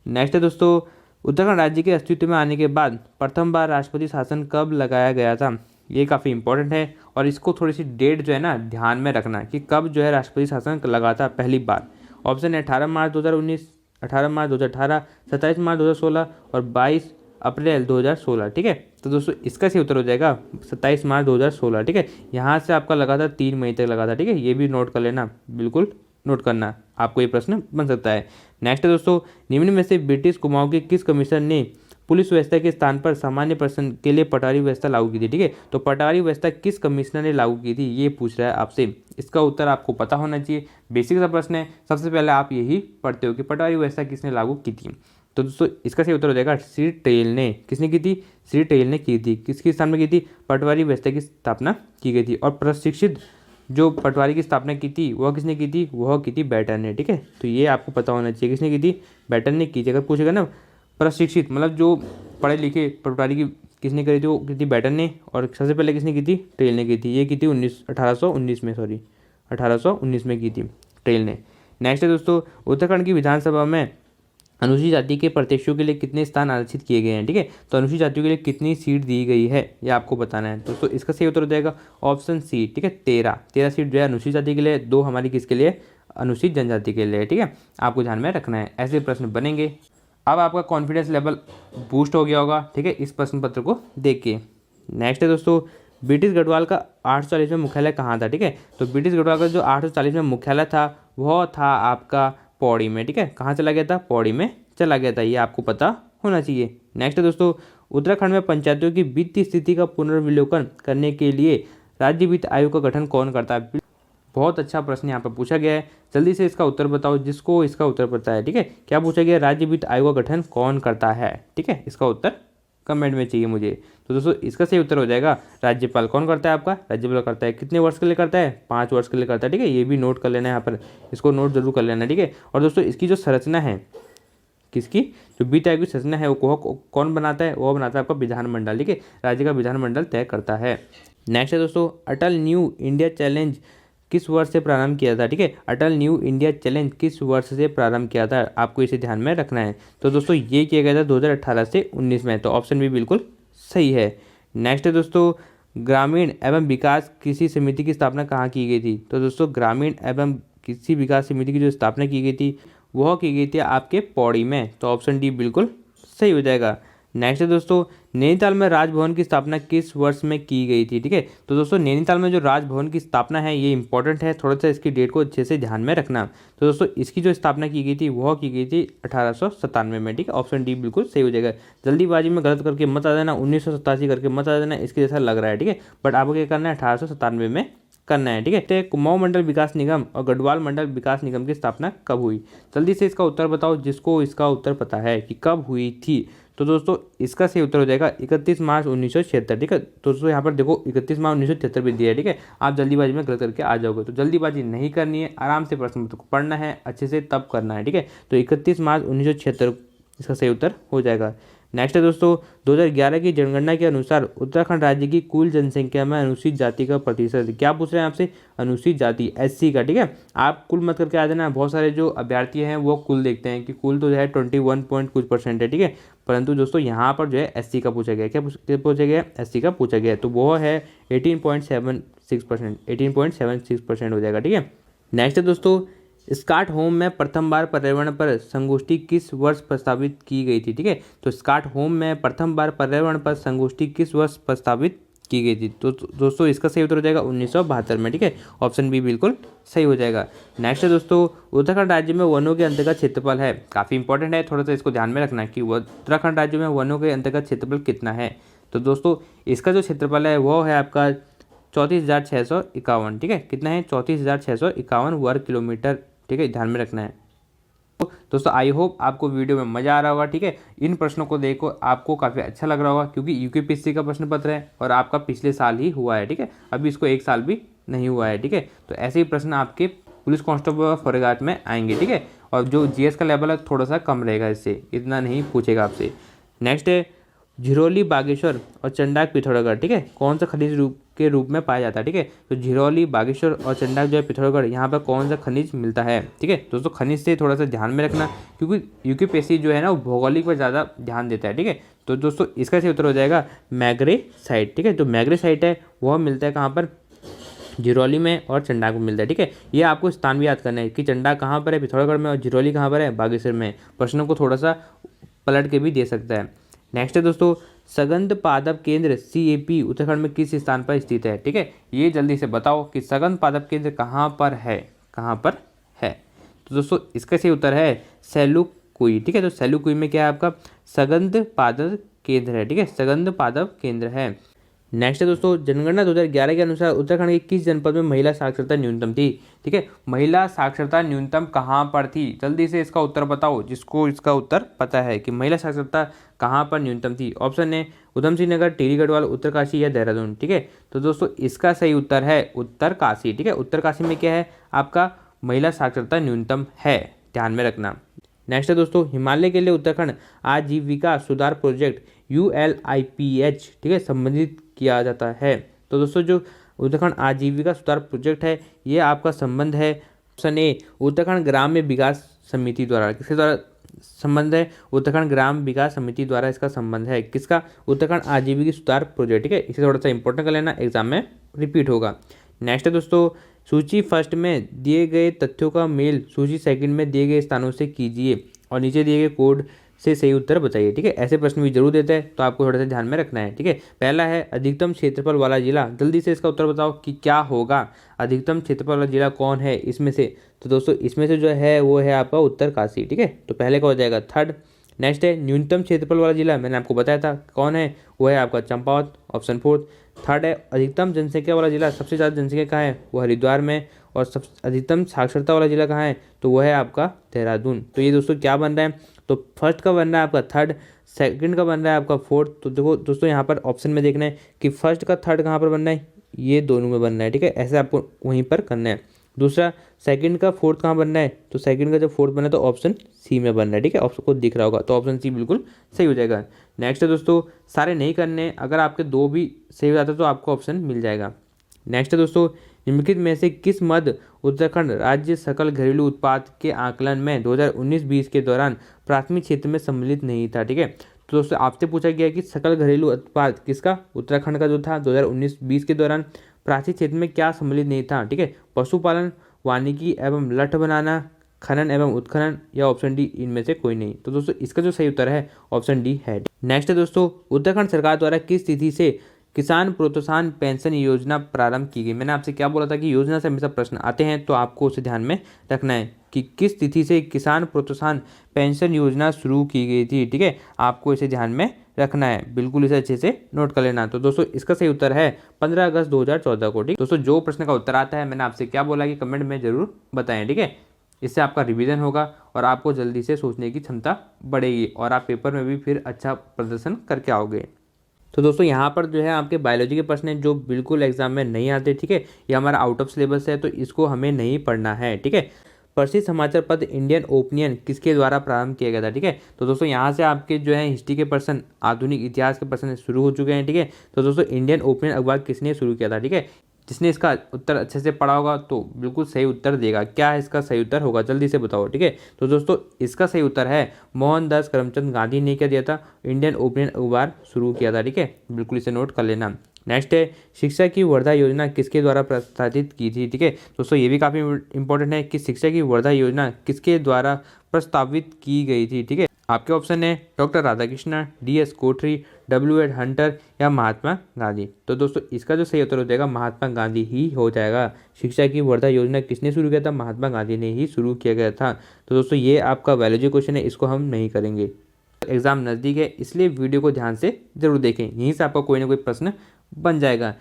S1: नेक्स्ट है दोस्तों, उत्तराखंड राज्य के अस्तित्व में आने के बाद प्रथम बार राष्ट्रपति शासन कब लगाया गया था? ये काफ़ी इंपॉर्टेंट है और इसको थोड़ी सी डेट जो है ना ध्यान में रखना कि कब जो है राष्ट्रपति शासन लगा था पहली बार। ऑप्शन है 18 मार्च 2019, 18 मार्च 2018, 27 मार्च 2016 और 22 अप्रैल 2016। ठीक है, तो दोस्तों इसका सही उत्तर हो जाएगा 27 मार्च 2016। ठीक है, यहाँ से आपका लगा था 3 मई तक लगा था। ठीक है, ये भी नोट कर लेना, बिल्कुल नोट करना, आपको ये प्रश्न बन सकता है। नेक्स्ट है दोस्तों, निम्न में से ब्रिटिश कुमाऊं के किस कमीशन ने पुलिस व्यवस्था के स्थान पर सामान्य पर्सन के लिए पटवारी व्यवस्था लागू की थी? ठीक है, तो पटवारी व्यवस्था किस कमिश्नर ने लागू की थी, ये पूछ रहा है आपसे। इसका उत्तर आपको पता होना चाहिए, बेसिक सा प्रश्न है। सबसे पहले आप यही पढ़ते हो कि पटवारी व्यवस्था किसने लागू की थी। तो दोस्तों इसका सही उत्तर हो जाएगा श्री टेल ने। किसने की थी? श्री टेल ने की थी। किसकी स्थान में की थी? पटवारी व्यवस्था की स्थापना की गई थी। और प्रशिक्षित जो पटवारी की स्थापना की थी वह किसने की थी? वह की थी बैटन ने। ठीक है, तो ये आपको पता होना चाहिए किसने की थी? बैटन ने की थी। अगर पूछेगा ना प्रशिक्षित मतलब जो पढ़े लिखे पटवारी की किसने करी थी, वो की थी बैटन ने। और सबसे पहले किसने की थी? टेल ने की थी। ये की थी 1819 में, 1819 में की थी टेल ने। नेक्स्ट है दोस्तों, उत्तराखंड की विधानसभा में अनुसूचित जाति के प्रत्याशियों के लिए कितने स्थान आरक्षित किए गए हैं? ठीक है, तो अनुसूचित जातियों के लिए कितनी सीट दी गई है ये आपको बताना है। दोस्तों इसका सही उत्तर हो जाएगा ऑप्शन सी। ठीक है, 13 सीट जो है अनुसूचित जाति के लिए, 2 हमारी किसके लिए? अनुसूचित जनजाति के लिए। ठीक है, आपको ध्यान में रखना है, ऐसे प्रश्न बनेंगे। अब आपका कॉन्फिडेंस लेवल बूस्ट हो गया होगा। ठीक है, इस प्रश्न पत्र को देख के। नेक्स्ट है दोस्तों, ब्रिटिश गढ़वाल का 840 में मुख्यालय कहाँ था? ठीक है, तो ब्रिटिश गढ़वाल का जो 840 में मुख्यालय था वह था आपका पौड़ी में। ठीक है, कहाँ चला गया था? पौड़ी में चला गया था, ये आपको पता होना चाहिए। नेक्स्ट है दोस्तों, उत्तराखंड में पंचायतों की वित्तीय स्थिति का पुनर्विलोकन करने के लिए राज्य वित्त आयोग का गठन कौन करता है? बहुत अच्छा प्रश्न यहाँ पर पूछा गया है, जल्दी से इसका उत्तर बताओ जिसको इसका उत्तर पता है। ठीक है, क्या पूछा गया? राज्य वित्त आयोग का गठन कौन करता है? ठीक है, इसका उत्तर कमेंट में चाहिए मुझे। तो दोस्तों इसका सही उत्तर हो जाएगा राज्यपाल। कौन करता है? आपका राज्यपाल करता है। कितने वर्ष के लिए करता है? 5 वर्ष के लिए करता है। ठीक है, ये भी नोट कर लेना है यहाँ पर, इसको नोट जरूर कर लेना। ठीक है, और दोस्तों इसकी जो संरचना है, किसकी? जो वित्त आयोग की संरचना है वो कौन बनाता है? वो बनाता है आपका विधानमंडल। ठीक है, राज्य का विधानमंडल तय करता है। नेक्स्ट है दोस्तों, अटल न्यू इंडिया चैलेंज किस वर्ष से प्रारंभ किया था? ठीक है, अटल न्यू इंडिया चैलेंज किस वर्ष से प्रारंभ किया था? आपको इसे ध्यान में रखना है। तो दोस्तों ये किया गया था 2018 से 19 में, तो ऑप्शन भी बिल्कुल सही है। नेक्स्ट है दोस्तों, ग्रामीण एवं विकास कृषि समिति की स्थापना कहाँ की गई थी? तो दोस्तों ग्रामीण एवं कृषि विकास समिति की जो स्थापना की गई थी वह की गई थी आपके पौड़ी में, तो ऑप्शन डी बिल्कुल सही हो जाएगा। नेक्स्ट है दोस्तों, नैनीताल में राजभवन की स्थापना किस वर्ष में की गई थी? ठीक है, तो दोस्तों नैनीताल में जो राजभवन की स्थापना है ये इंपॉर्टेंट है, थोड़ा सा इसकी डेट को अच्छे से ध्यान में रखना। तो दोस्तों इसकी जो स्थापना की गई थी वह की गई थी 1897 में। ठीक है, ऑप्शन डी बिल्कुल सही हो जाएगा। जल्दीबाजी में गलत करके मत आ देना, 1987 करके मत आ देना, इसके जैसा लग रहा है। ठीक है, बट आपको क्या करना है? 1897 में करना है। ठीक है, तो कुमाऊं मंडल विकास निगम और गढ़वाल मंडल विकास निगम की स्थापना कब हुई? जल्दी से इसका उत्तर बताओ जिसको इसका उत्तर पता है कि कब हुई थी। तो दोस्तों इसका सही उत्तर हो जाएगा 31 मार्च 1976। ठीक है, तो दोस्तों यहाँ पर देखो 31 मार्च 1976 भी दिया है। ठीक है, आप जल्दीबाजी में गलत करके आ जाओगे, तो जल्दीबाजी नहीं करनी है, आराम से प्रश्न पत्र को पढ़ना है, अच्छे से तब करना है। ठीक है, तो 31 मार्च 1976 इसका सही उत्तर हो जाएगा। नेक्स्ट है दोस्तों, 2011 की जनगणना के अनुसार उत्तराखंड राज्य की कुल जनसंख्या में अनुसूचित जाति का प्रतिशत, क्या पूछ रहे हैं आपसे? अनुसूचित जाति एससी का। ठीक है, आप कुल मत करके आ जाना। बहुत सारे जो अभ्यर्थी हैं वो कुल देखते हैं कि कुल तो जो है 21 पॉइंट कुछ परसेंट है। ठीक है, परंतु दोस्तों यहाँ पर जो है एससी का पूछा गया। क्या पूछा गया? एससी का पूछा गया, तो वो है 18.76%, 18.76% हो जाएगा। ठीक है, नेक्स्ट है दोस्तों, स्कॉट होम में प्रथम बार पर्यावरण पर संगोष्ठी किस वर्ष प्रस्तावित की गई थी? ठीक है, तो स्कॉट होम में प्रथम बार पर्यावरण पर संगोष्ठी किस वर्ष प्रस्तावित की गई थी? तो दोस्तों इसका सही उत्तर हो जाएगा 1972 में। ठीक है, ऑप्शन बी बिल्कुल सही हो जाएगा। नेक्स्ट है दोस्तों, उत्तराखंड राज्य में वनों के अंतर्गत क्षेत्रफल है, काफ़ी इंपॉर्टेंट है, थोड़ा सा इसको ध्यान में रखना है कि उत्तराखंड राज्य में वनों के अंतर्गत क्षेत्रफल कितना है। तो दोस्तों इसका जो क्षेत्रफल है वो है आपका 34,651। ठीक है, कितना है? 34,651 वर्ग किलोमीटर। ठीक है, ध्यान में रखना है। तो दोस्तों आई होप आपको वीडियो में मज़ा आ रहा होगा। ठीक है, इन प्रश्नों को देखो आपको काफ़ी अच्छा लग रहा होगा क्योंकि यूकेपीएससी का प्रश्न पत्र है और आपका पिछले साल ही हुआ है। ठीक है, अभी इसको 1 साल भी नहीं हुआ है। ठीक है, तो ऐसे ही प्रश्न आपके पुलिस कांस्टेबल फॉरेगार्ड में आएंगे। ठीक है, और जो जीएस का लेवल है थोड़ा सा कम रहेगा, इससे इतना नहीं पूछेगा आपसे। नेक्स्ट है झिरोली, बागेश्वर और चंडाक पिथौरागढ़। ठीक है, कौन सा खनिज के रूप में पाया जाता है? ठीक है, तो झिरोली, बागेश्वर और चंडाक जो है पिथौरागढ़, यहाँ पर कौन सा खनिज मिलता है? ठीक है, दोस्तों खनिज से थोड़ा सा ध्यान में रखना क्योंकि यूकेपीएससी जो है ना वो भौगोलिक पर ज़्यादा ध्यान देता है। ठीक है, तो दोस्तों इसका सही उत्तर हो जाएगा मैग्नेसाइट। ठीक है, तो मैग्नेसाइट है वह मिलता है कहाँ पर? झिरोली में और चंडा को मिलता है। ठीक है, ये आपको स्थान भी याद करना है कि चंडा कहाँ पर है, पिथौरागढ़ में, और झिरोली कहाँ पर है, बागेश्वर में। प्रश्नों को थोड़ा सा पलट के भी दे सकता है। नेक्स्ट है दोस्तों, सगंध पादप केंद्र CAP उत्तराखंड में किस स्थान पर स्थित है। ठीक है, ये जल्दी से बताओ कि सगंध पादप केंद्र कहाँ पर है, कहाँ पर है। तो दोस्तों इसका सही उत्तर है सेलुकुई। ठीक है, तो सेलुकुई में क्या है आपका सगंध पादप केंद्र है। ठीक है, सगंध पादप केंद्र है। नेक्स्ट है दोस्तों, जनगणना 2011 के अनुसार उत्तराखंड के किस जनपद में महिला साक्षरता न्यूनतम थी। ठीक है, महिला साक्षरता न्यूनतम कहाँ पर थी, जल्दी से इसका उत्तर बताओ जिसको इसका उत्तर पता है कि महिला साक्षरता कहाँ पर न्यूनतम थी। ऑप्शन है उधम सिंह नगर, टिहरी गढ़वाल, उत्तरकाशी या देहरादून। ठीक है, तो दोस्तों इसका सही उत्तर है उत्तरकाशी। ठीक है, उत्तरकाशी में क्या है आपका महिला साक्षरता न्यूनतम है, ध्यान में रखना। नेक्स्ट है दोस्तों, हिमालय के लिए उत्तराखंड आजीविका सुधार प्रोजेक्ट ULIPH ठीक है संबंधित किया जाता है। तो दोस्तों जो उत्तराखंड आजीविका सुधार प्रोजेक्ट है ये आपका संबंध है ऑप्शन ए उत्तराखंड ग्राम्य विकास समिति द्वारा। किसके द्वारा संबंध है, उत्तराखंड ग्राम विकास समिति द्वारा इसका संबंध है। किसका, उत्तराखंड आजीविका सुधार प्रोजेक्ट। ठीक है, इसे थोड़ा सा इंपॉर्टेंट कर लेना, एग्जाम में रिपीट होगा। नेक्स्ट है दोस्तों, सूची फर्स्ट में दिए गए तथ्यों का मेल सूची सेकंड में दिए गए स्थानों से कीजिए और नीचे दिए गए कोड से सही उत्तर बताइए। ठीक है, ऐसे प्रश्न भी जरूर देते हैं तो आपको थोड़ा सा ध्यान में रखना है। ठीक है, पहला है अधिकतम क्षेत्रफल वाला जिला, जल्दी से इसका उत्तर बताओ कि क्या होगा, अधिकतम क्षेत्रफल वाला जिला कौन है इसमें से। तो दोस्तों इसमें से जो है वो है आपका उत्तरकाशी। ठीक है, तो पहले का हो जाएगा थर्ड। नेक्स्ट है न्यूनतम क्षेत्रफल वाला जिला, मैंने आपको बताया था कौन है, वो है आपका चंपावत, ऑप्शन फोर्थ। थर्ड है अधिकतम जनसंख्या वाला जिला, सबसे ज़्यादा जनसंख्या कहाँ है, वो हरिद्वार में। और सब अधिकतम साक्षरता वाला जिला कहाँ है, तो वो है आपका देहरादून। तो ये दोस्तों क्या बन रहा है, तो फर्स्ट का बन रहा है आपका थर्ड, सेकंड का बन रहा है आपका फोर्थ। तो देखो दोस्तों यहाँ पर ऑप्शन में देखना है कि फर्स्ट का थर्ड कहाँ पर बनना है, ये दोनों में बनना है। ठीक है, ऐसे आपको वहीं पर करना है। दूसरा सेकंड का फोर्थ कहाँ बनना है, तो सेकंड का जब फोर्थ बना है तो ऑप्शन सी में बनना है। ठीक है, ऑप्शन को दिख रहा होगा तो ऑप्शन सी बिल्कुल सही हो जाएगा। नेक्स्ट है दोस्तों, सारे नहीं करने, अगर आपके दो भी सही हो जाता है तो आपको ऑप्शन मिल जाएगा। नेक्स्ट है दोस्तों, निम्नलिखित में से किस मद उत्तराखंड राज्य सकल घरेलू उत्पाद के आकलन में 2019-20 के दौरान प्राथमिक क्षेत्र में सम्मिलित नहीं था। ठीक है, तो दोस्तों आपसे पूछा गया कि सकल घरेलू उत्पाद किसका, उत्तराखंड का जो था 2019-20 के दौरान प्राथमिक क्षेत्र में क्या सम्मिलित नहीं था। ठीक है, पशुपालन, वानिकी एवं लठ बनाना, खनन एवं उत्खनन या ऑप्शन डी इनमें से कोई नहीं। तो दोस्तों इसका जो सही उत्तर है ऑप्शन डी है। नेक्स्ट है दोस्तों, उत्तराखंड सरकार द्वारा किस तिथि से किसान प्रोत्साहन पेंशन योजना प्रारंभ की गई। मैंने आपसे क्या बोला था कि योजना से हमेशा प्रश्न आते हैं तो आपको उसे ध्यान में रखना है कि किस तिथि से किसान प्रोत्साहन पेंशन योजना शुरू की गई थी। ठीक है, आपको इसे ध्यान में रखना है, बिल्कुल इसे अच्छे से नोट कर लेना। तो दोस्तों इसका सही उत्तर है 15 अगस्त 2014 को। ठीक दोस्तों, जो प्रश्न का उत्तर आता है मैंने आपसे क्या बोला कि कमेंट में जरूर बताएं। ठीक है, इससे आपका रिवीजन होगा और आपको जल्दी से सोचने की क्षमता बढ़ेगी और आप पेपर में भी फिर अच्छा प्रदर्शन करके आओगे। तो दोस्तों यहाँ पर जो है आपके बायोलॉजी के प्रश्न हैं जो बिल्कुल एग्जाम में नहीं आते। ठीक है, ये हमारा आउट ऑफ सिलेबस है तो इसको हमें नहीं पढ़ना है। ठीक है, प्रसिद्ध समाचार पत्र इंडियन ओपिनियन किसके द्वारा प्रारंभ किया गया था। ठीक है, तो दोस्तों यहाँ से आपके जो है हिस्ट्री के प्रश्न, आधुनिक इतिहास के प्रश्न शुरू हो चुके हैं। ठीक है, तो दोस्तों इंडियन ओपिनियन अखबार किसने शुरू किया था। ठीक है, जिसने इसका उत्तर अच्छे से पढ़ा होगा तो बिल्कुल सही उत्तर देगा। क्या है इसका सही उत्तर होगा, जल्दी से बताओ। ठीक है, तो दोस्तों इसका सही उत्तर है मोहनदास करमचंद गांधी ने क्या दिया था, इंडियन ओपिनियन अखबार शुरू किया था। ठीक है, बिल्कुल इसे नोट कर लेना। नेक्स्ट है शिक्षा की वर्धा योजना किसके द्वारा प्रस्तावित की थी। ठीक है, दोस्तों ये भी काफ़ी इंपॉर्टेंट है कि शिक्षा की वर्धा योजना किसके द्वारा प्रस्तावित की गई थी। ठीक है, आपके ऑप्शन है डॉक्टर राधाकृष्णन, DS कोठरी, W.H. हंटर या महात्मा गांधी। तो दोस्तों इसका जो सही उत्तर हो जाएगा महात्मा गांधी ही हो जाएगा। शिक्षा की वर्धा योजना किसने शुरू किया था, महात्मा गांधी ने ही शुरू किया गया था। तो दोस्तों ये आपका बायोलॉजी क्वेश्चन है, इसको हम नहीं करेंगे। एग्जाम नज़दीक है इसलिए वीडियो को ध्यान से जरूर देखें, यहीं से आपका कोई ना कोई प्रश्न बन जाएगा।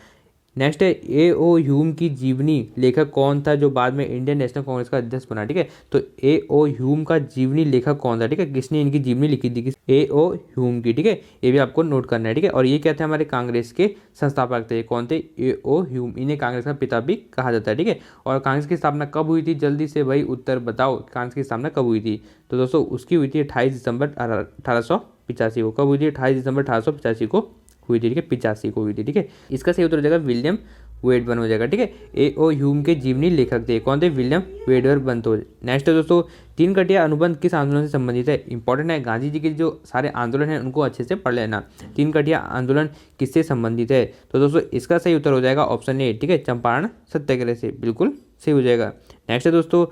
S1: नेक्स्ट है A.O. ह्यूम की जीवनी लेखक कौन था जो बाद में इंडियन नेशनल कांग्रेस का अध्यक्ष बना। ठीक है, तो A.O. ह्यूम का जीवनी लेखक कौन था। ठीक है, किसने इनकी जीवनी लिखी थी, A.O. ह्यूम की। ठीक है, ये भी आपको नोट करना है। ठीक है, और ये क्या थे, हमारे कांग्रेस के संस्थापक थे। कौन थे, A.O. ह्यूम। इन्हें कांग्रेस का पिता भी कहा जाता है। ठीक है, और कांग्रेस की स्थापना कब हुई थी, जल्दी से भाई उत्तर बताओ, कांग्रेस की स्थापना कब हुई थी। तो दोस्तों उसकी हुई थी 28 दिसंबर 1885 को। कब हुई थी, 28 दिसंबर 1885 को हुई थी। ठीक है, 85 को हुई थी। ठीक है, इसका सही उत्तर हो जाएगा विलियम वेडवर्न हो जाएगा। ठीक है, A.O. ह्यूम के जीवनी लेखक थे, कौन थे? विलियम वेडवर्न थे। नेक्स्ट है दोस्तों, तीन कटिया अनुबंध किस आंदोलन से संबंधित है? इंपॉर्टेंट है, गांधी जी के जो सारे आंदोलन हैं उनको अच्छे से पढ़ लेना। तीन कटिया आंदोलन किससे संबंधित है? तो दोस्तों इसका सही उत्तर हो जाएगा ऑप्शन ए। ठीक है, चंपारण सत्याग्रह से, बिल्कुल सही हो जाएगा। नेक्स्ट है दोस्तों,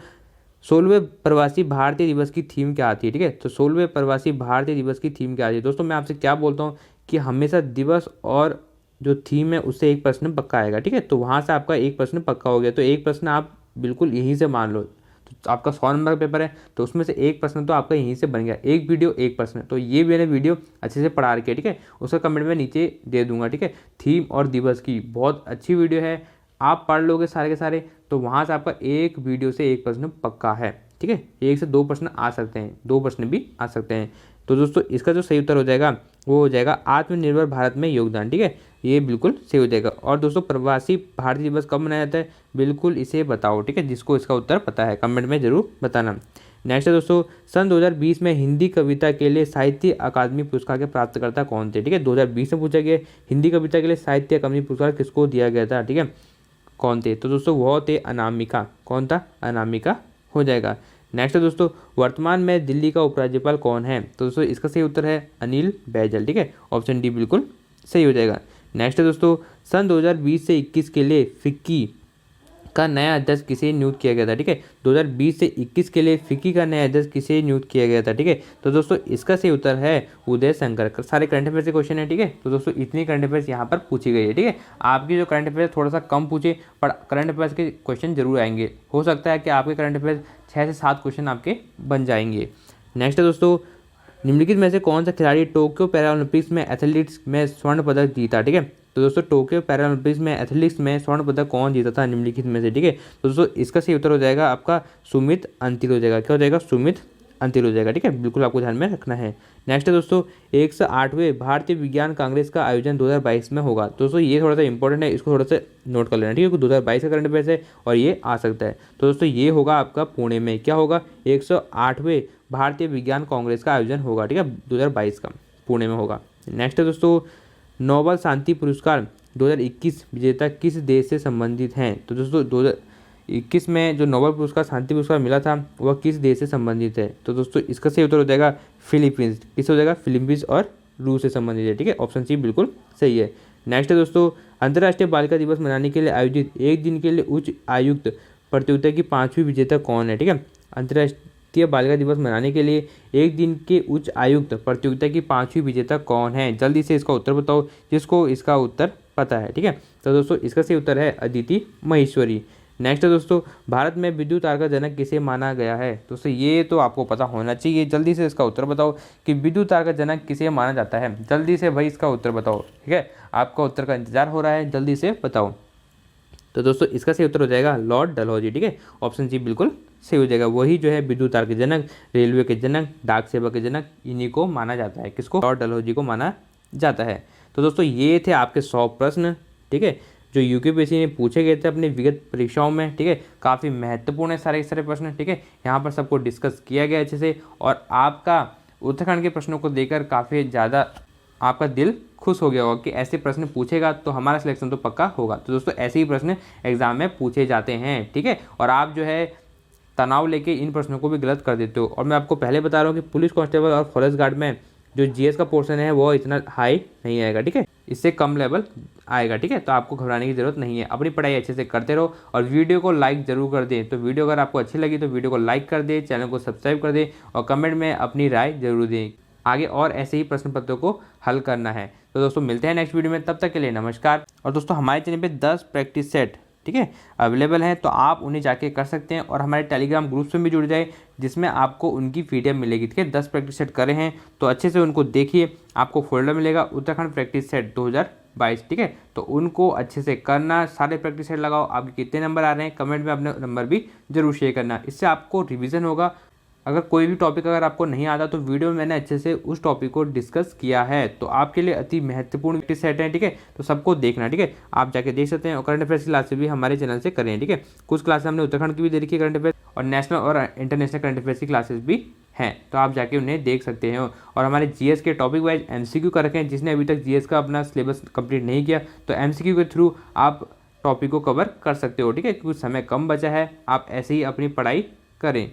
S1: 16वें प्रवासी भारतीय दिवस की थीम क्या आती है? ठीक है, तो 16वें प्रवासी भारतीय दिवस की थीम क्या आती है? दोस्तों मैं आपसे क्या बोलता हूँ कि हमेशा दिवस और जो थीम है उससे एक प्रश्न पक्का आएगा। ठीक है, तो वहाँ से आपका एक प्रश्न पक्का हो गया, तो एक प्रश्न आप बिल्कुल यहीं से मान लो। तो आपका 100 नंबर का पेपर है, तो उसमें से एक प्रश्न तो आपका यहीं से बन गया, एक वीडियो एक प्रश्न। तो ये मैंने वीडियो अच्छे से पढ़ा रखी है। ठीक है, उसका कमेंट में नीचे दे दूंगा। ठीक है, थीम और दिवस की बहुत अच्छी वीडियो है, आप पढ़ लोगे सारे के सारे, तो वहाँ से आपका एक वीडियो से एक प्रश्न पक्का है। ठीक है, एक से दो प्रश्न आ सकते हैं, दो प्रश्न भी आ सकते हैं। तो दोस्तों इसका जो सही उत्तर हो जाएगा वो हो जाएगा आत्मनिर्भर भारत में योगदान। ठीक है, ये बिल्कुल सही हो जाएगा। और दोस्तों प्रवासी भारतीय दिवस कब मनाया जाता है? बिल्कुल इसे बताओ। ठीक है, जिसको इसका उत्तर पता है कमेंट में जरूर बताना। नेक्स्ट है दोस्तों, सन 2020 में हिंदी कविता के लिए साहित्य अकादमी पुरस्कार के प्राप्तकर्ता कौन थे? ठीक है, 2020 में पूछा गया हिंदी कविता के लिए साहित्य अकादमी पुरस्कार किसको दिया गया था? ठीक है, कौन थे? तो दोस्तों वो थे अनामिका। कौन था? अनामिका हो जाएगा। नेक्स्ट है दोस्तों, वर्तमान में दिल्ली का उपराज्यपाल कौन है? तो दोस्तों इसका सही उत्तर है अनिल बैजल। ठीक है, ऑप्शन डी बिल्कुल सही हो जाएगा। नेक्स्ट है दोस्तों, सन 2020 से 21 के लिए फिक्की का नया अध्यक्ष किसे नियुक्त किया गया था? ठीक है, 2020 से 21 के लिए फिक्की का नया अध्यक्ष किसे नियुक्त किया गया था? ठीक है, तो दोस्तों इसका सही उत्तर है उदय शंकर। सारे करंट अफेयर से क्वेश्चन है। ठीक है, तो दोस्तों इतनी करंट अफेयर्स यहाँ पर पूछी गई है। ठीक है, आपकी जो करंट अफेयर थोड़ा सा कम पूछे, पर करंट अफेयर्स के क्वेश्चन जरूर आएंगे। हो सकता है कि आपके करंट अफेयर 6 से 7 क्वेश्चन आपके बन जाएंगे। नेक्स्ट है दोस्तों, निम्नलिखित में से कौन सा खिलाड़ी टोक्यो पैरालंपिक्स में एथलेटिक्स में स्वर्ण पदक जीता? ठीक है, तो दोस्तों टोक्यो पैरालंपिक्स में एथलेटिक्स में स्वर्ण पदक कौन जीता था निम्नलिखित में से? ठीक है, तो दोस्तों इसका सही उत्तर हो जाएगा आपका सुमित अंतिल हो जाएगा। क्या हो जाएगा? सुमित अंतिल हो जाएगा। ठीक है, बिल्कुल आपको ध्यान में रखना है। नेक्स्ट है दोस्तों, 108वें भारतीय विज्ञान कांग्रेस का आयोजन 2022 में होगा। दोस्तों ये थोड़ा सा इंपॉर्टेंट है, इसको थोड़ा सा नोट कर लेना। ठीक है, 2022 का करंट अफेयर्स है और ये आ सकता है। तो दोस्तों ये होगा आपका पुणे में। क्या होगा? 108वें भारतीय विज्ञान कांग्रेस का आयोजन होगा। ठीक है, 2022 का पुणे में होगा। नेक्स्ट है दोस्तों, नोबेल शांति पुरस्कार 2021 विजेता किस देश से संबंधित हैं? तो दोस्तों 2021 में जो नोबेल पुरस्कार शांति पुरस्कार मिला था वह किस देश से संबंधित है? तो दोस्तों इसका सही उत्तर हो जाएगा फिलीपींस। किस हो जाएगा? फिलीपींस और रूस से संबंधित है। ठीक है, ऑप्शन सी बिल्कुल सही है। नेक्स्ट है दोस्तों, अंतर्राष्ट्रीय बालिका दिवस मनाने के लिए आयोजित एक दिन के लिए उच्च आयुक्त प्रतियोगिता की 5वीं विजेता कौन है? ठीक है, अंतर्राष्ट्रीय बालिका दिवस मनाने के लिए एक दिन के उच्च आयुक्त प्रतियोगिता की 5वीं विजेता कौन है? जल्दी से इसका उत्तर बताओ जिसको इसका उत्तर पता है। ठीक है, तो दोस्तों इसका सही उत्तर है अदिति महेश्वरी। नेक्स्ट है दोस्तों, भारत में विद्युत तार का जनक किसे माना गया है? दोस्तों ये तो आपको पता होना चाहिए, जल्दी से इसका उत्तर बताओ कि विद्युत तार का जनक किसे माना जाता है। जल्दी से भाई इसका उत्तर बताओ। ठीक है, आपका उत्तर का इंतजार हो रहा है, जल्दी से बताओ। तो दोस्तों इसका सही उत्तर हो जाएगा लॉर्ड डलहौजी। ठीक है, ऑप्शन सी बिल्कुल सही हो जाएगा। वही जो है विद्युत तार के जनक, रेलवे के जनक, डाक सेवा के जनक, इन्हीं को माना जाता है। किसको? लॉर्ड डलहौजी को माना जाता है। तो दोस्तों ये थे आपके 100 प्रश्न। ठीक है, जो यूकेपीएससी ने पूछे गए थे अपने विगत परीक्षाओं में। ठीक है, काफ़ी महत्वपूर्ण है सारे सारे प्रश्न। ठीक है, यहाँ पर सबको डिस्कस किया गया अच्छे से, और आपका उत्तराखंड के प्रश्नों को देखकर काफ़ी ज़्यादा आपका दिल खुश हो गया होगा कि ऐसे प्रश्न पूछेगा तो हमारा सिलेक्शन तो पक्का होगा। तो दोस्तों ऐसे ही प्रश्न एग्जाम में पूछे जाते हैं। ठीक है, और आप जो है तनाव लेके इन प्रश्नों को भी गलत कर देते हो। और मैं आपको पहले बता रहा हूँ कि पुलिस कांस्टेबल और फॉरेस्ट गार्ड में जो जीएस का पोर्शन है वो इतना हाई नहीं आएगा। ठीक है, इससे कम लेवल आएगा। ठीक है, तो आपको घबराने की जरूरत नहीं है, अपनी पढ़ाई अच्छे से करते रहो और वीडियो को लाइक जरूर कर दें। तो वीडियो अगर आपको अच्छी लगी तो वीडियो को लाइक कर दें, चैनल को सब्सक्राइब कर दें और कमेंट में अपनी राय जरूर दें। आगे और ऐसे ही प्रश्न पत्रों को हल करना है। तो दोस्तों मिलते हैं नेक्स्ट वीडियो में, तब तक के लिए नमस्कार। और दोस्तों हमारे चैनल पे 10 प्रैक्टिस सेट ठीक है अवेलेबल हैं, तो आप उन्हें जाके कर सकते हैं और हमारे टेलीग्राम ग्रुप से भी जुड़ जाए जिसमें आपको उनकी पीडीएफ मिलेगी। ठीक है, 10 प्रैक्टिस सेट करे हैं तो अच्छे से उनको देखिए, आपको फोल्डर मिलेगा उत्तराखंड प्रैक्टिस सेट 2022। ठीक है, तो उनको अच्छे से करना, सारे प्रैक्टिस सेट लगाओ। आपके कितने नंबर आ रहे हैं कमेंट में अपने नंबर भी जरूर शेयर करना, इससे आपको रिविजन होगा। अगर कोई भी टॉपिक अगर आपको नहीं आता तो वीडियो में मैंने अच्छे से उस टॉपिक को डिस्कस किया है, तो आपके लिए अति महत्वपूर्ण प्रैक्टिस सेट है। ठीक है, तो सबको देखना। ठीक है, आप जाके देख सकते हैं और करंट अफेयर्स की क्लासेस भी हमारे चैनल से करें। ठीक है, कुछ क्लासेस हमने उत्तराखंड की भी दे रखी है करंट अफेयर, और नेशनल और इंटरनेशनल करंट अफेयर्स की क्लासेस भी हैं, तो आप जाके उन्हें देख सकते हैं। और हमारे जीएस के टॉपिक वाइज एमसीक्यू कर रखे हैं, जिसने अभी तक जीएस का अपना सिलेबस कंप्लीट नहीं किया तो एमसीक्यू के थ्रू आप टॉपिक को कवर कर सकते हो। ठीक है, क्योंकि समय कम बचा है, आप ऐसे ही अपनी पढ़ाई करें।